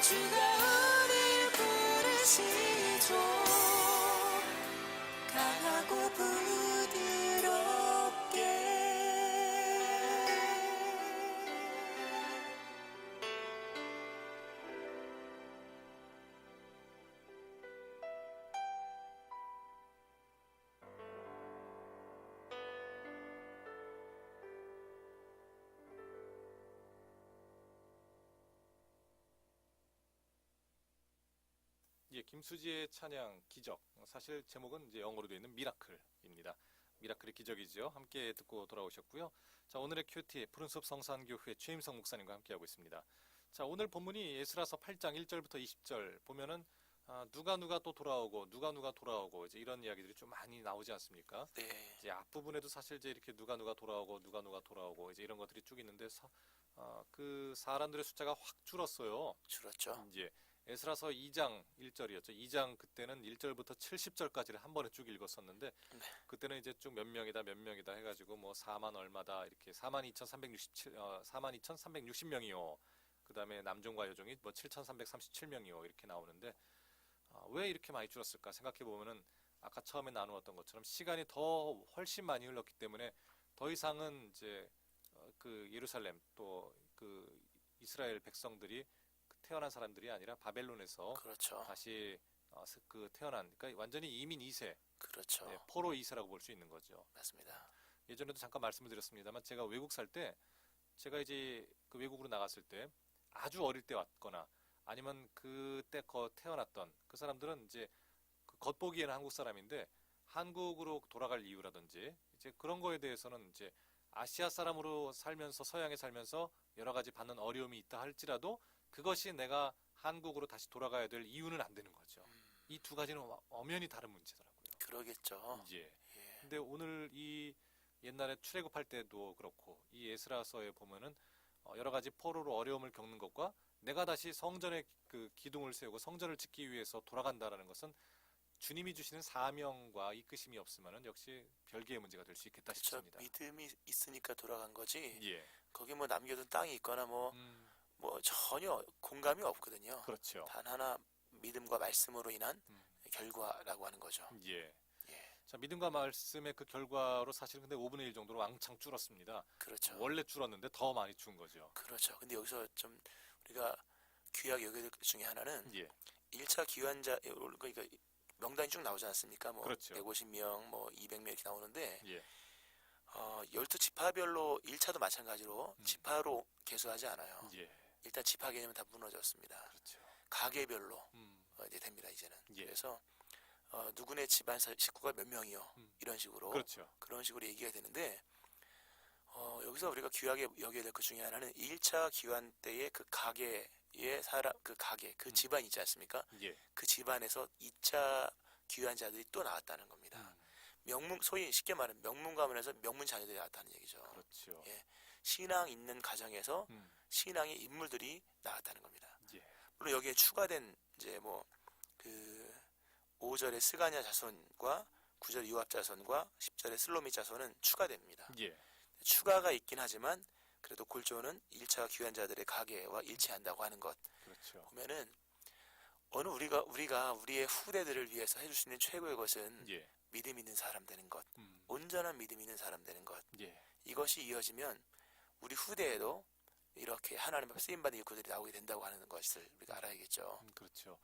주가 우릴 부르시죠. 강하고 부드럽게
예, 김수지의 찬양 기적. 사실 제목은 이제 영어로 되어 있는 미라클입니다. 미라클의 기적이죠. 함께 듣고 돌아오셨고요. 자, 오늘의 큐티 푸른숲 성산교회 최임성 목사님과 함께하고 있습니다. 자, 오늘 본문이 에스라서 8장 1절부터 20절 보면은 누가 또 돌아오고 누가 돌아오고 이제 이런 이야기들이 좀 많이 나오지 않습니까?
네.
이제 앞부분에도 사실 이제 이렇게 누가 돌아오고 누가 돌아오고 이제 이런 것들이 쭉 있는데 그 사람들의 숫자가 확 줄었어요.
줄었죠.
이제 에스라서 2장 1절이었죠. 2장 그때는 1절부터 70절까지를 한 번에 쭉 읽었었는데
네.
그때는 이제 쭉 몇 명이다 해가지고 뭐 4만 얼마다 이렇게 42,360명이요. 그다음에 남종과 여종이 뭐 7,337명이요. 이렇게 나오는데 왜 이렇게 많이 줄었을까 생각해 보면은 아까 처음에 나누었던 것처럼 시간이 더 훨씬 많이 흘렀기 때문에 더 이상은 이제 그 예루살렘 또 그 이스라엘 백성들이 태어난 사람들이 아니라 바벨론에서
그렇죠.
다시 그 태어난 그러니까 완전히 이민 2세,
그렇죠.
네, 포로 2세라고 볼 수 있는 거죠.
맞습니다.
예전에도 잠깐 말씀을 드렸습니다만 제가 외국 살 때 제가 이제 그 외국으로 나갔을 때 아주 어릴 때 왔거나 아니면 그때 태어났던 그 사람들은 이제 그 겉보기에는 한국 사람인데 한국으로 돌아갈 이유라든지 이제 그런 거에 대해서는 이제 아시아 사람으로 살면서 서양에 살면서 여러 가지 받는 어려움이 있다 할지라도 그것이 내가 한국으로 다시 돌아가야 될 이유는 안 되는 거죠. 이 두 가지는 엄연히 다른 문제더라고요.
그러겠죠.
예.
예.
근데 오늘 이 옛날에 출애굽할 때도 그렇고 이 에스라서에 보면은 여러 가지 포로로 어려움을 겪는 것과 내가 다시 성전에 그 기둥을 세우고 성전을 짓기 위해서 돌아간다라는 것은 주님이 주시는 사명과 이끄심이 없으면은 역시 별개의 문제가 될 수 있겠다
그렇죠.
싶습니다.
믿음이 있으니까 돌아간 거지.
예.
거기 뭐 남겨둔 땅이 있거나 뭐 전혀 공감이 없거든요.
그렇죠.
단 하나 믿음과 말씀으로 인한
음.
결과라고 하는 거죠.
예.
예.
자, 믿음과 말씀의 그 결과로 사실은 근데 5분의 1 정도로 왕창 줄었습니다.
그렇죠.
원래 줄었는데 더 많이 준 거죠.
그렇죠. 근데 여기서 좀 우리가 귀하게 여겨야 될 것 중에 하나는
예.
1차 기환자 그러니까 명단이 쭉 나오지 않습니까? 뭐
그렇죠.
150명, 뭐 200명 이렇게 나오는데
예.
12지파별로 1차도 마찬가지로 지파로 개수하지 않아요.
예.
일단 지파 개념은 다 무너졌습니다.
그렇죠.
가계별로 이제 됩니다. 이제는.
예.
그래서 누구네 집안 식구가 몇 명이요. 이런 식으로
그렇죠.
그런 식으로 얘기가 되는데 여기서 우리가 귀하게 여겨야 될 것 중에 하나는 1차 기환 때의 그 가게의 사람 그 가게 그 집안 있지 않습니까?
예.
그 집안에서 2차 귀환자들이 또 나왔다는 겁니다. 소위 쉽게 말하면 명문 가문에서 명문 자녀들이 나왔다는 얘기죠.
그렇죠.
예. 신앙 있는 가정에서
음.
신앙의 인물들이 나왔다는 겁니다.
예.
물론 여기에 추가된 이제 뭐 그 5절의 스가냐 자손과 9절 요압 자손과 10절의 슬로미 자손은 추가됩니다.
예.
추가가 있긴 하지만 그래도 골조는 1차 귀환자들의 가계와 일치한다고 하는 것
그렇죠.
보면은 어느 우리가 우리의 후대들을 위해서 해줄 수 있는 최고의 것은
예.
믿음 있는 사람 되는 것, 온전한 믿음 있는 사람 되는 것.
예.
이것이 이어지면 우리 후대에도 이렇게 하나님의 쓰임받은 일꾼들이 나오게 된다고 하는 것을 우리가 알아야겠죠.
그렇죠.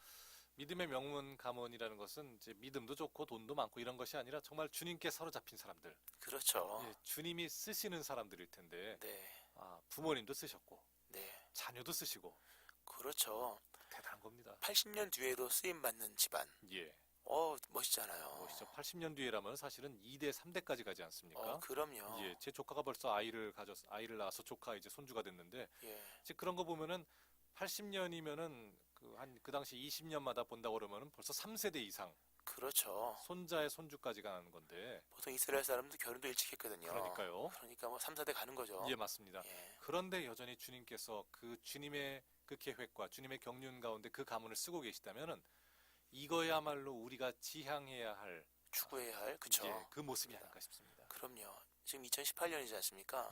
믿음의 명문 가문이라는 것은 이제 믿음도 좋고 돈도 많고 이런 것이 아니라 정말 주님께 사로잡힌 사람들.
그렇죠.
예, 주님이 쓰시는 사람들일 텐데
네,
부모님도 쓰셨고
네,
자녀도 쓰시고
그렇죠.
대단한 겁니다.
80년 뒤에도 쓰임받는 집안.
예.
멋있잖아요.
멋있죠. 80년 뒤에라면 사실은 2대, 3대까지 가지 않습니까?
그럼요.
예, 제 조카가 벌써 아이를 낳아서 조카 이제 손주가 됐는데
예,
이제 그런 거 보면은 80년이면은 그 당시 20년마다 본다고 그러면은 벌써 3세대 이상
그렇죠.
손자의 손주까지 가는 건데
보통 이스라엘 사람도 결혼도 일찍 했거든요.
그러니까요.
그러니까 뭐 3, 4대 가는 거죠.
예, 맞습니다.
예,
그런데 여전히 주님께서 그 주님의 그 계획과 주님의 경륜 가운데 그 가문을 쓰고 계시다면은 이거야말로 우리가 지향해야 할
추구해야 할 그쵸.
예, 그 모습이 아닐까 싶습니다.
그럼요. 지금 2018년이지 않습니까?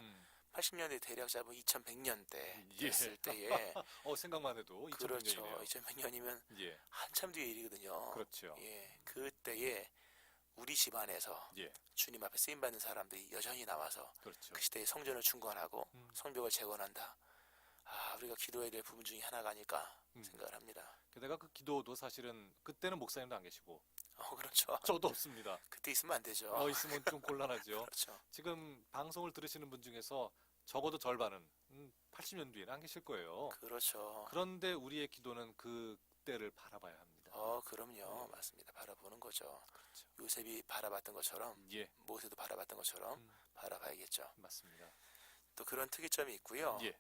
80년대 대략 잡으면 2100년대
예.
됐을 때에
생각만 해도 2100년이네요.
그렇죠. 2100년이면
예.
한참 뒤의 일이거든요.
그렇죠.
예, 그때에 우리 집안에서
예.
주님 앞에 쓰임 받는 사람들이 여전히 나와서
그렇죠.
그 시대에 성전을 중건하고 성벽을 재건한다. 우리가 기도해야 될 부분 중에 하나가 아닐까 생각을 합니다.
게다가 그 기도도 사실은 그때는 목사님도 안 계시고
그렇죠.
저도 없습니다.
그때 있으면 안 되죠.
있으면 좀 곤란하죠.
그렇죠.
지금 방송을 들으시는 분 중에서 적어도 절반은 80년 뒤에는 안 계실 거예요.
그렇죠.
그런데 우리의 기도는 그때를 바라봐야 합니다.
그럼요. 맞습니다. 바라보는 거죠.
그렇죠.
요셉이 바라봤던 것처럼
예,
모세도 바라봤던 것처럼 바라봐야겠죠.
맞습니다.
또 그런 특이점이 있고요.
예.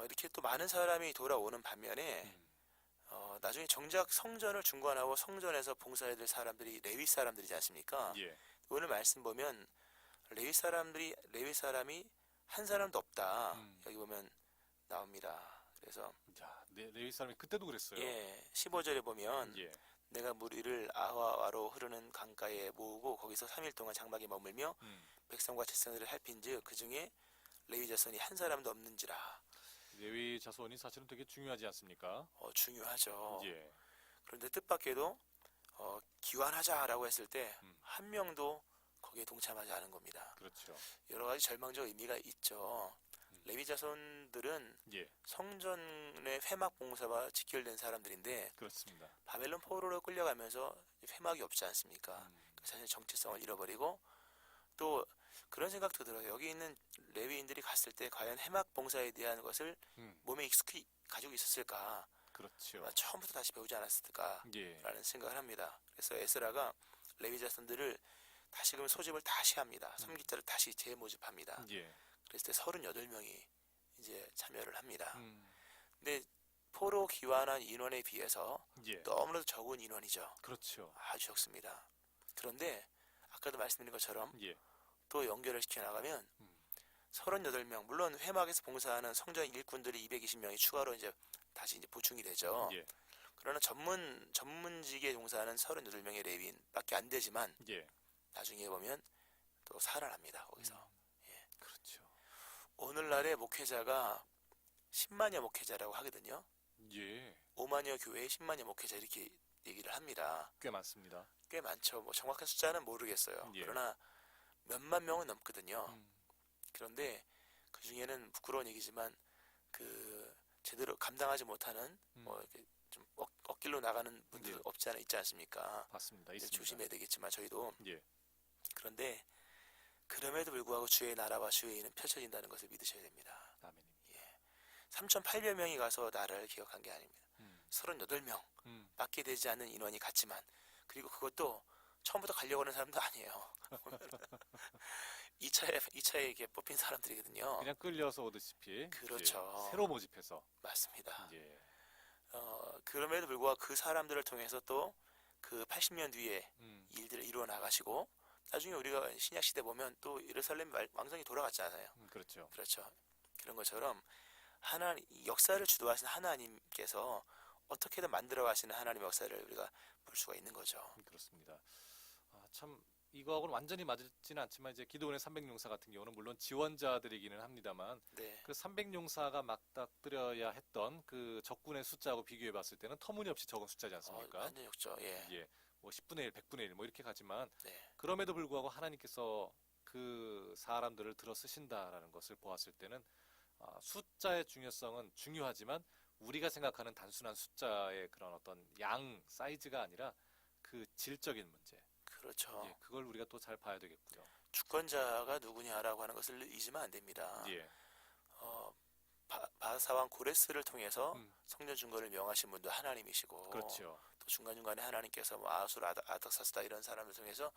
이렇게 또 많은 사람이 돌아오는 반면에 나중에 정작 성전을 중건하고 성전에서 봉사해야 될 사람들이 레위 사람들이지 않습니까?
예.
오늘 말씀 보면 레위 사람이 한 사람도 없다. 여기 보면 나옵니다. 그래서
네, 레위 사람이 그때도 그랬어요.
예, 15절에 보면
예.
내가 무리를 아화와로 흐르는 강가에 모으고 거기서 3일 동안 장막에 머물며 백성과 제사장들을 살핀즉 그 중에 레위 자손이 한 사람도 없는지라.
레위 자손이 사실은 되게 중요하지 않습니까?
중요하죠.
예.
그런데 뜻밖에도 기환하자라고 했을 때 한 명도 거기에 동참하지 않은 겁니다.
그렇죠.
여러 가지 절망적 의미가 있죠. 레위 자손들은
예.
성전의 회막 봉사와 직결된 사람들인데
그렇습니다.
바벨론 포로로 끌려가면서 회막이 없지 않습니까? 자신의 정체성을 잃어버리고 또 그런 생각도 들어요. 여기 있는 레위인들이 갔을 때 과연 회막 봉사에 대한 것을 몸에 익숙히 가지고 있었을까?
그렇죠.
처음부터 다시 배우지 않았을까라는
예.
생각을 합니다. 그래서 에스라가 레위 자손들을 다시금 소집을 다시 합니다. 섬기자를 다시 재모집합니다.
예.
그랬을 때 38명이 이제 참여를 합니다. 근데 포로 귀환한 인원에 비해서
예.
너무나도 적은 인원이죠.
그렇죠.
아주 적습니다. 그런데 아까도 말씀드린 것처럼
예.
또 연결을 시켜 나가면 38명, 물론 회막에서 봉사하는 성전 일꾼들이 220명이 추가로 이제 다시 이제 보충이 되죠.
예.
그러나 전문직에 종사하는 38명의 레위인밖에 안 되지만
예.
나중에 보면 또 살아납니다. 거기서.
그렇죠.
오늘날의 목회자가 10만여 목회자라고 하거든요.
예.
5만여 교회에 10만여 목회자 이렇게 얘기를 합니다.
꽤 많습니다.
꽤 많죠. 뭐 정확한 숫자는 모르겠어요.
예.
그러나 몇만 명은 넘거든요. 그런데 그 중에는 부끄러운 얘기지만 그 제대로 감당하지 못하는 뭐 이렇게 좀 억길로 나가는 분들
예.
없지 않아 있지 않습니까?
맞습니다.
이제
있습니다.
조심해야 되겠지만 저희도
예.
그런데 그럼에도 불구하고 주의 나라와 주의 일은 펼쳐진다는 것을 믿으셔야 됩니다.
아멘입니다.
3,800 명이 가서 나라를 기억한 게 아닙니다. 38명 밖에 되지 않는 인원이 갔지만 그리고 그것도 처음부터 가려고 하는 사람도 아니에요. 2차에 이렇게 뽑힌 사람들이거든요.
그냥 끌려서 오듯이.
그렇죠.
예. 새로 모집해서.
맞습니다.
예.
그럼에도 불구하고 그 사람들을 통해서 또 그 80년 뒤에 일들을 이루어 나가시고 나중에 우리가 신약 시대 보면 또 예루살렘 왕성이 돌아갔잖아요.
그렇죠.
그렇죠. 그런 것처럼 하나님 역사를 주도하신 하나님께서 어떻게든 만들어 가시는 하나님의 역사를 우리가 볼 수가 있는 거죠.
그렇습니다. 참 이거하고는 완전히 맞지는 않지만 이제 기도원의 300용사 같은 경우는 물론 지원자들이기는 합니다만
네.
그 300용사가 맞닥뜨려야 했던 그 적군의 숫자하고 비교해 봤을 때는 터무니없이 적은 숫자지 않습니까?
완전 적죠. 예.
예. 뭐 10분의 1, 100분의 1 뭐 이렇게 가지만
네.
그럼에도 불구하고 하나님께서 그 사람들을 들어 쓰신다라는 것을 보았을 때는 숫자의 중요성은 중요하지만 우리가 생각하는 단순한 숫자의 그런 어떤 양 사이즈가 아니라 그 질적인 문제.
그렇죠.
예, 그걸 우리가 또 잘 봐야 되겠고요.
주권자가 누구냐라고 하는 것을 잊으면 안 됩니다.
예.
바사왕 고레스를 통해서 성전 중건을 명하신 분도 하나님이시고
그렇죠.
또 중간중간에 하나님께서 뭐 아수르, 아닥사스다 이런 사람을 통해서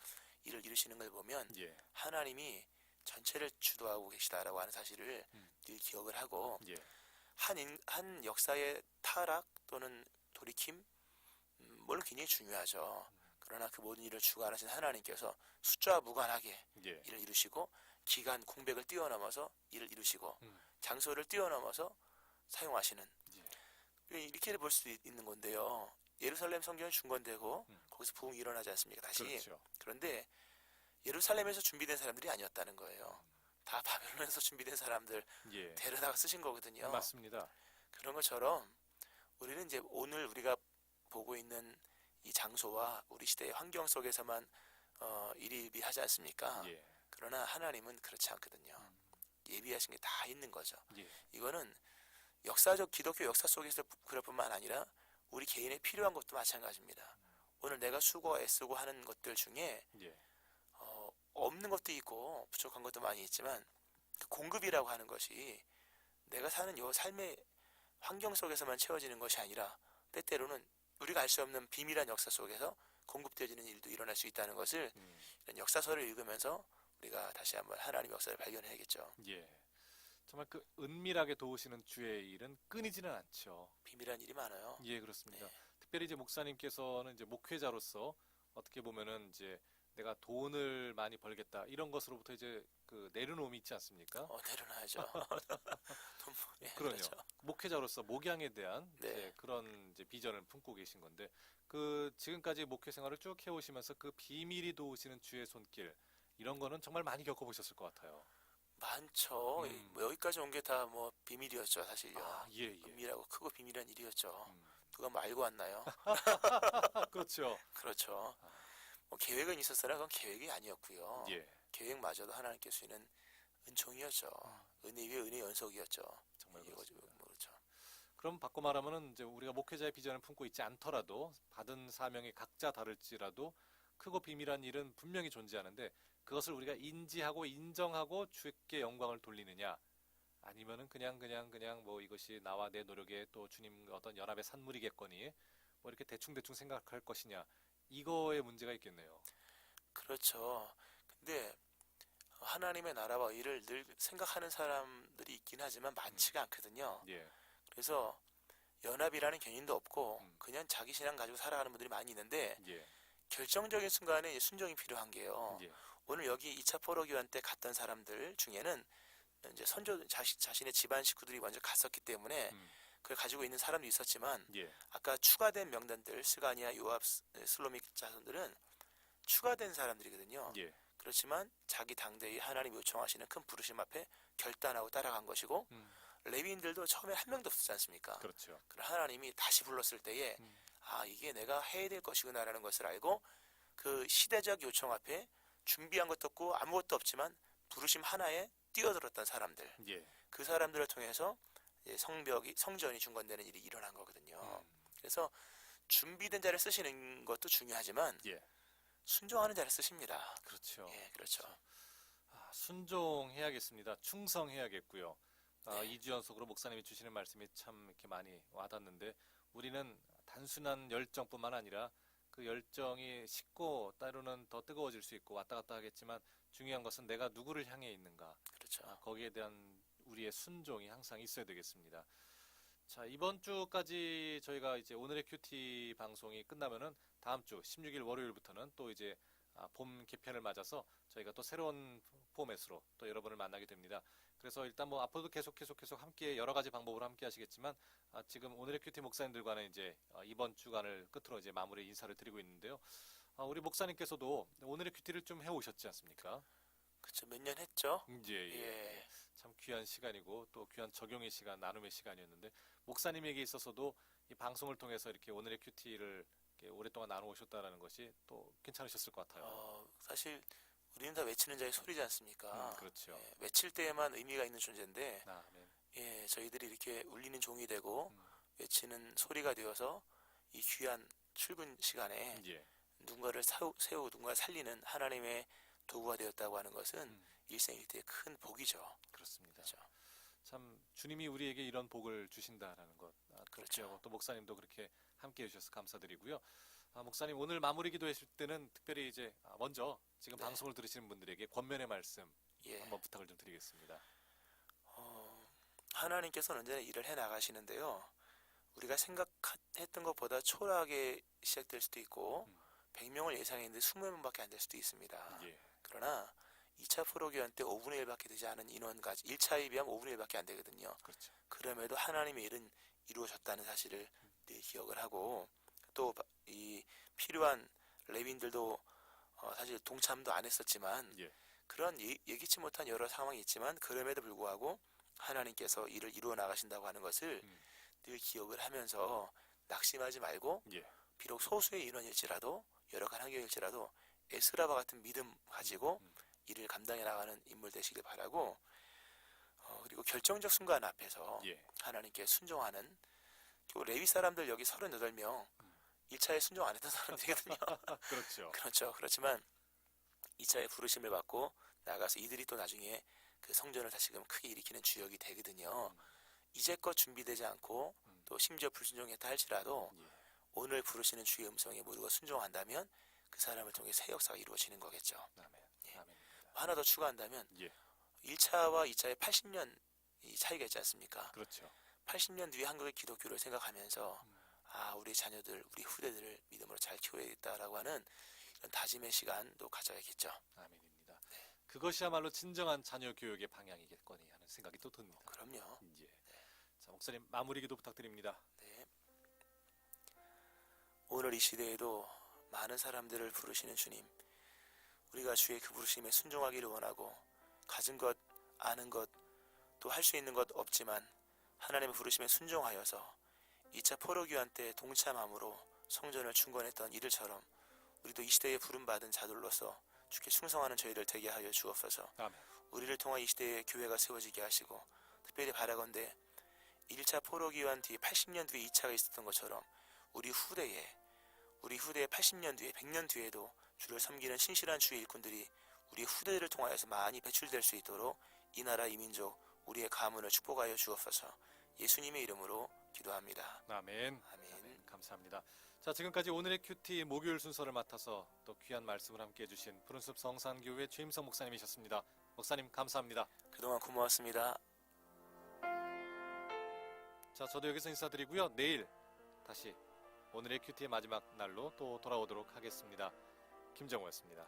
일을 이루시는 걸 보면
예.
하나님이 전체를 주도하고 계시다라고 하는 사실을 늘 기억을 하고
예.
한 역사의 타락 또는 돌이킴 물론 굉장히 중요하죠. 그러나 그 모든 일을 주관하신 하나님께서 숫자와 무관하게
예.
일을 이루시고 기간, 공백을 뛰어넘어서 일을 이루시고 장소를 뛰어넘어서 사용하시는 이렇게 볼 수 있는 건데요. 예루살렘 성전이 중건되고 거기서 부흥이 일어나지 않습니까? 다시.
그렇죠.
그런데 예루살렘에서 준비된 사람들이 아니었다는 거예요. 다 바벨론에서 준비된 사람들
예.
데려다가 쓰신 거거든요.
맞습니다.
그런 것처럼 우리는 이제 오늘 우리가 보고 있는 이 장소와 우리 시대의 환경 속에서만 일일비하지 않습니까?
예.
그러나 하나님은 그렇지 않거든요. 예비하신 게 다 있는 거죠.
예.
이거는 역사적 기독교 역사 속에서 그럴 뿐만 아니라 우리 개인에 필요한 것도 마찬가지입니다. 오늘 내가 수고 애쓰고 하는 것들 중에
예.
없는 것도 있고 부족한 것도 많이 있지만 그 공급이라고 하는 것이 내가 사는 이 삶의 환경 속에서만 채워지는 것이 아니라 때때로는 우리가 알 수 없는 비밀한 역사 속에서 공급되어지는 일도 일어날 수 있다는 것을 이런 역사서를 읽으면서 우리가 다시 한번 하나님의 역사를 발견해야겠죠.
예. 정말 그 은밀하게 도우시는 주의 일은 끊이지는 않죠.
비밀한 일이 많아요.
예, 그렇습니다.
네.
특별히 이제 목사님께서는 이제 목회자로서 어떻게 보면은 이제 내가 돈을 많이 벌겠다 이런 것으로부터 이제 그 내려놓음이 있지 않습니까?
내려놔야죠. 예,
그럼요.
그렇죠.
목회자로서 목양에 대한
네.
이제 그런 이제 비전을 품고 계신 건데 그 지금까지 목회 생활을 쭉 해오시면서 그 비밀이 도우시는 주의 손길 이런 거는 정말 많이 겪어보셨을 것 같아요.
많죠. 뭐 여기까지 온 게 다 뭐 비밀이었죠, 사실요.
예, 예.
은밀하고 크고 비밀한 일이었죠.
음.
누가 뭐 알고 왔나요?
그렇죠.
그렇죠. 뭐 계획은 있었으나 그건 계획이 아니었고요.
예.
계획마저도 하나님께 주시는 은총이었죠. 은혜 위에 은혜 연속이었죠.
정말
이거죠.
그렇습니다.
뭐 그렇죠.
그럼 바꿔 말하면은 이제 우리가 목회자의 비전을 품고 있지 않더라도 받은 사명이 각자 다를지라도 크고 비밀한 일은 분명히 존재하는데 그것을 우리가 인지하고 인정하고 주께 영광을 돌리느냐 아니면은 그냥 뭐 이것이 나와 내 노력에 또 주님 어떤 연합의 산물이겠거니 뭐 이렇게 대충 생각할 것이냐 이거에 문제가 있겠네요.
그렇죠. 근데 하나님의 나라와 일을 늘 생각하는 사람들이 있긴 하지만 많지가 않거든요.
예.
그래서 연합이라는 개념도 없고
음.
그냥 자기 신앙 가지고 살아가는 분들이 많이 있는데
예.
결정적인 순간에 이제 순종이 필요한 게요.
예.
오늘 여기 2차 포로 교환 때 갔던 사람들 중에는 이제 선조 자신의 집안 식구들이 먼저 갔었기 때문에 그걸 가지고 있는 사람도 있었지만
예.
아까 추가된 명단들 스가니아, 요압, 슬로믹 자손들은 추가된 사람들이거든요.
예.
그렇지만 자기 당대의 하나님 요청하시는 큰 부르심 앞에 결단하고 따라간 것이고 레위인들도 처음에 한 명도 없었지 않습니까?
그렇죠.
그럼 하나님이 다시 불렀을 때에 아 이게 내가 해야 될 것이구나라는 것을 알고 그 시대적 요청 앞에 준비한 것도 없고 아무것도 없지만 부르심 하나에 뛰어들었던 사람들
예.
그 사람들을 통해서 이제 성전이 중건되는 일이 일어난 거거든요. 그래서 준비된 자를 쓰시는 것도 중요하지만
예.
순종하는 자를 쓰십니다.
그렇죠.
예, 그렇죠.
아, 순종해야겠습니다. 충성해야겠고요.
네.
2주 연속으로 목사님이 주시는 말씀이 참 이렇게 많이 와닿는데 우리는 단순한 열정뿐만 아니라 그 열정이 식고 때로는 더 뜨거워질 수 있고 왔다 갔다 하겠지만 중요한 것은 내가 누구를 향해 있는가.
그렇죠.
거기에 대한 우리의 순종이 항상 있어야 되겠습니다. 자, 이번 주까지 저희가 이제 오늘의 큐티 방송이 끝나면은 다음 주 16일 월요일부터는 또 이제 봄 개편을 맞아서 저희가 또 새로운 포맷으로 또 여러분을 만나게 됩니다. 그래서 일단 뭐 앞으로도 계속 함께 여러 가지 방법으로 함께 하시겠지만 지금 오늘의 큐티 목사님들과는 이제 이번 주간을 끝으로 이제 마무리 인사를 드리고 있는데요. 우리 목사님께서도 오늘의 큐티를 좀 해오셨지 않습니까?
그렇죠. 몇 년 했죠?
예. 참 귀한 시간이고 또 귀한 적용의 시간, 나눔의 시간이었는데 목사님에게 있어서도 이 방송을 통해서 이렇게 오늘의 큐티를 이렇게 오랫동안 나눠오셨다라는 것이 또 괜찮으셨을 것 같아요.
사실 우리는 다 외치는 자의 소리지 않습니까?
그렇죠.
예, 외칠 때에만 의미가 있는 존재인데
아멘.
예, 저희들이 이렇게 울리는 종이 되고 외치는 소리가 되어서 이 귀한 출근 시간에
예.
누군가를 세우고 누군가를 살리는 하나님의 도구가 되었다고 하는 것은 일생일대의 큰 복이죠.
그렇습니다.
그렇죠.
참 주님이 우리에게 이런 복을 주신다라는 것.
그렇죠.
또 목사님도 그렇게 함께 해주셔서 감사드리고요. 목사님 오늘 마무리 기도했을 때는 특별히 이제 먼저 지금
네.
방송을 들으시는 분들에게 권면의 말씀
예.
한번 부탁을 좀 드리겠습니다.
하나님께서는 언제나 일을 해 나가시는데요. 우리가 생각했던 것보다 초라하게 시작될 수도 있고 100명을 예상했는데 20명밖에 안 될 수도 있습니다.
예.
그러나 2차 프로교환 때 5분의 1밖에 되지 않은 인원까지 1차에 비하면 5분의 1밖에 안 되거든요.
그렇죠.
그럼에도 하나님의 일은 이루어졌다는 사실을 늘 기억을 하고 또 이 필요한 레위인들도 사실 동참도 안 했었지만
예.
그런 예기치 못한 여러 상황이 있지만 그럼에도 불구하고 하나님께서 일을 이루어 나가신다고 하는 것을 늘 기억을 하면서 낙심하지 말고
예.
비록 소수의 인원일지라도 열악한 환경일지라도 에스라와 같은 믿음 가지고 일을 감당해 나가는 인물 되시길 바라고 그리고 결정적 순간 앞에서
예.
하나님께 순종하는 레위 사람들 여기 38명 1차에 순종 안 했던 사람들이거든요.
그렇죠.
그렇죠. 그렇지만 2차에 부르심을 받고 나가서 이들이 또 나중에 그 성전을 다시금 크게 일으키는 주역이 되거든요. 이제껏 준비되지 않고 또 심지어 불순종했다 할지라도 오늘 부르시는 주의 음성에 모두가 순종한다면 그 사람을 통해 새 역사가 이루어지는 거겠죠.
아멘.
예.
아멘.
하나 더 추가한다면
예.
1차와 2차의 80년 이 차이가 있지 않습니까?
그렇죠.
80년 뒤에 한국의 기독교를 생각하면서 우리 자녀들, 우리 후대들을 믿음으로 잘 키워야겠다라고 하는 이런 다짐의 시간도 가져야겠죠.
아멘입니다. 그것이야말로 진정한 자녀 교육의 방향이겠거니 하는 생각이 또 듭니다.
그럼요.
예. 자, 목사님 마무리 기도 부탁드립니다.
네. 오늘 이 시대에도 많은 사람들을 부르시는 주님, 우리가 주의 그 부르심에 순종하기를 원하고 가진 것, 아는 것, 또 할 수 있는 것 없지만 하나님의 부르심에 순종하여서 2차 포로기환 때 동참함으로 성전을 충건했던 이들처럼 우리도 이 시대에 부름받은 자들로서 주께 충성하는 저희를 되게 하여 주옵소서.
아멘.
우리를 통하 이 시대에 교회가 세워지게 하시고 특별히 바라건대 1차 포로기환 뒤에 80년 뒤에 2차가 있었던 것처럼 우리 후대에 80년 뒤에 100년 뒤에도 주를 섬기는 신실한 주의 일꾼들이 우리 후대를 통하여서 많이 배출될 수 있도록 이 나라 이 민족 우리의 가문을 축복하여 주옵소서. 예수님의 이름으로 기도합니다.
아멘.
아멘.
감사합니다. 자, 지금까지 오늘의 큐티 목요일 순서를 맡아서 또 귀한 말씀을 함께 해주신 푸른숲 성산교회 최임성 목사님이셨습니다. 목사님 감사합니다.
그동안 고마웠습니다.
자, 저도 여기서 인사드리고요. 내일 다시 오늘의 큐티의 마지막 날로 또 돌아오도록 하겠습니다. 김정우였습니다.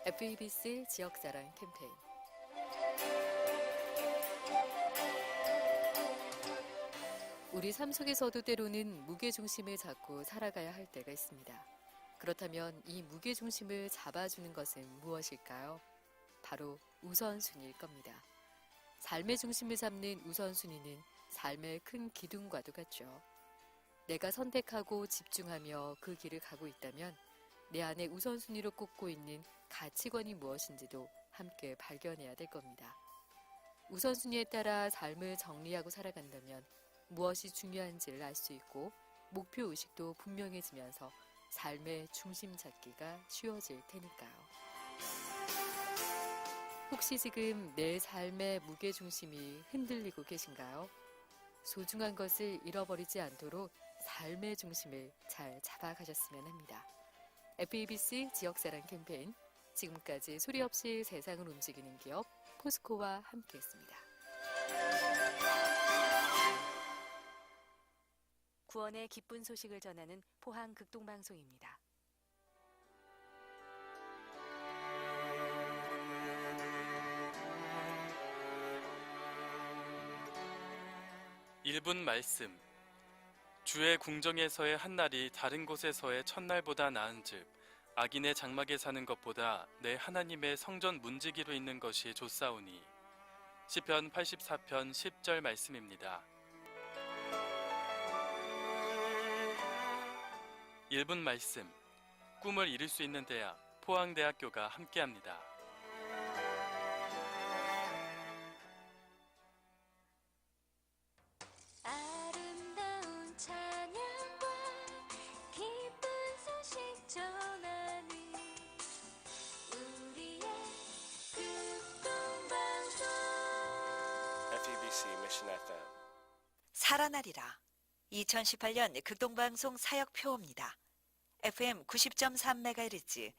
FEBC 지역자랑 캠페인. 우리 삶 속에서도 때로는 무게중심을 잡고 살아가야 할 때가 있습니다. 그렇다면 이 무게중심을 잡아주는 것은 무엇일까요? 바로 우선순위일 겁니다. 삶의 중심을 잡는 우선순위는 삶의 큰 기둥과도 같죠. 내가 선택하고 집중하며 그 길을 가고 있다면 내 안에 우선순위로 꼽고 있는 가치관이 무엇인지도 함께 발견해야 될 겁니다. 우선순위에 따라 삶을 정리하고 살아간다면 무엇이 중요한지를 알 수 있고 목표의식도 분명해지면서 삶의 중심 찾기가 쉬워질 테니까요. 혹시 지금 내 삶의 무게중심이 흔들리고 계신가요? 소중한 것을 잃어버리지 않도록 삶의 중심을 잘 잡아가셨으면 합니다. FEBC 지역사랑 캠페인, 지금까지 소리 없이 세상을 움직이는 기업 포스코와 함께했습니다.
구원의 기쁜 소식을 전하는 포항 극동방송입니다.
(1분) 말씀. 주의 궁정에서의 한날이 다른 곳에서의 첫날보다 나은즉 악인의 장막에 사는 것보다 내 하나님의 성전 문지기로 있는 것이 좋사오니. 시편 84편 10절 말씀입니다. 1분 말씀. 꿈을 이룰 수 있는 대학 포항대학교가 함께합니다.
아름다운 찬양과 기쁜 소식 전하는 우리의 극동방송
FEBC Mission FM.
살아나리라. 2018년 극동방송 사역표입니다. FM 90.3MHz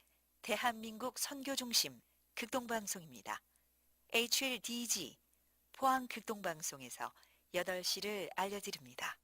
대한민국 선교중심 극동방송입니다. HLDG 포항 극동방송에서 8시를 알려드립니다.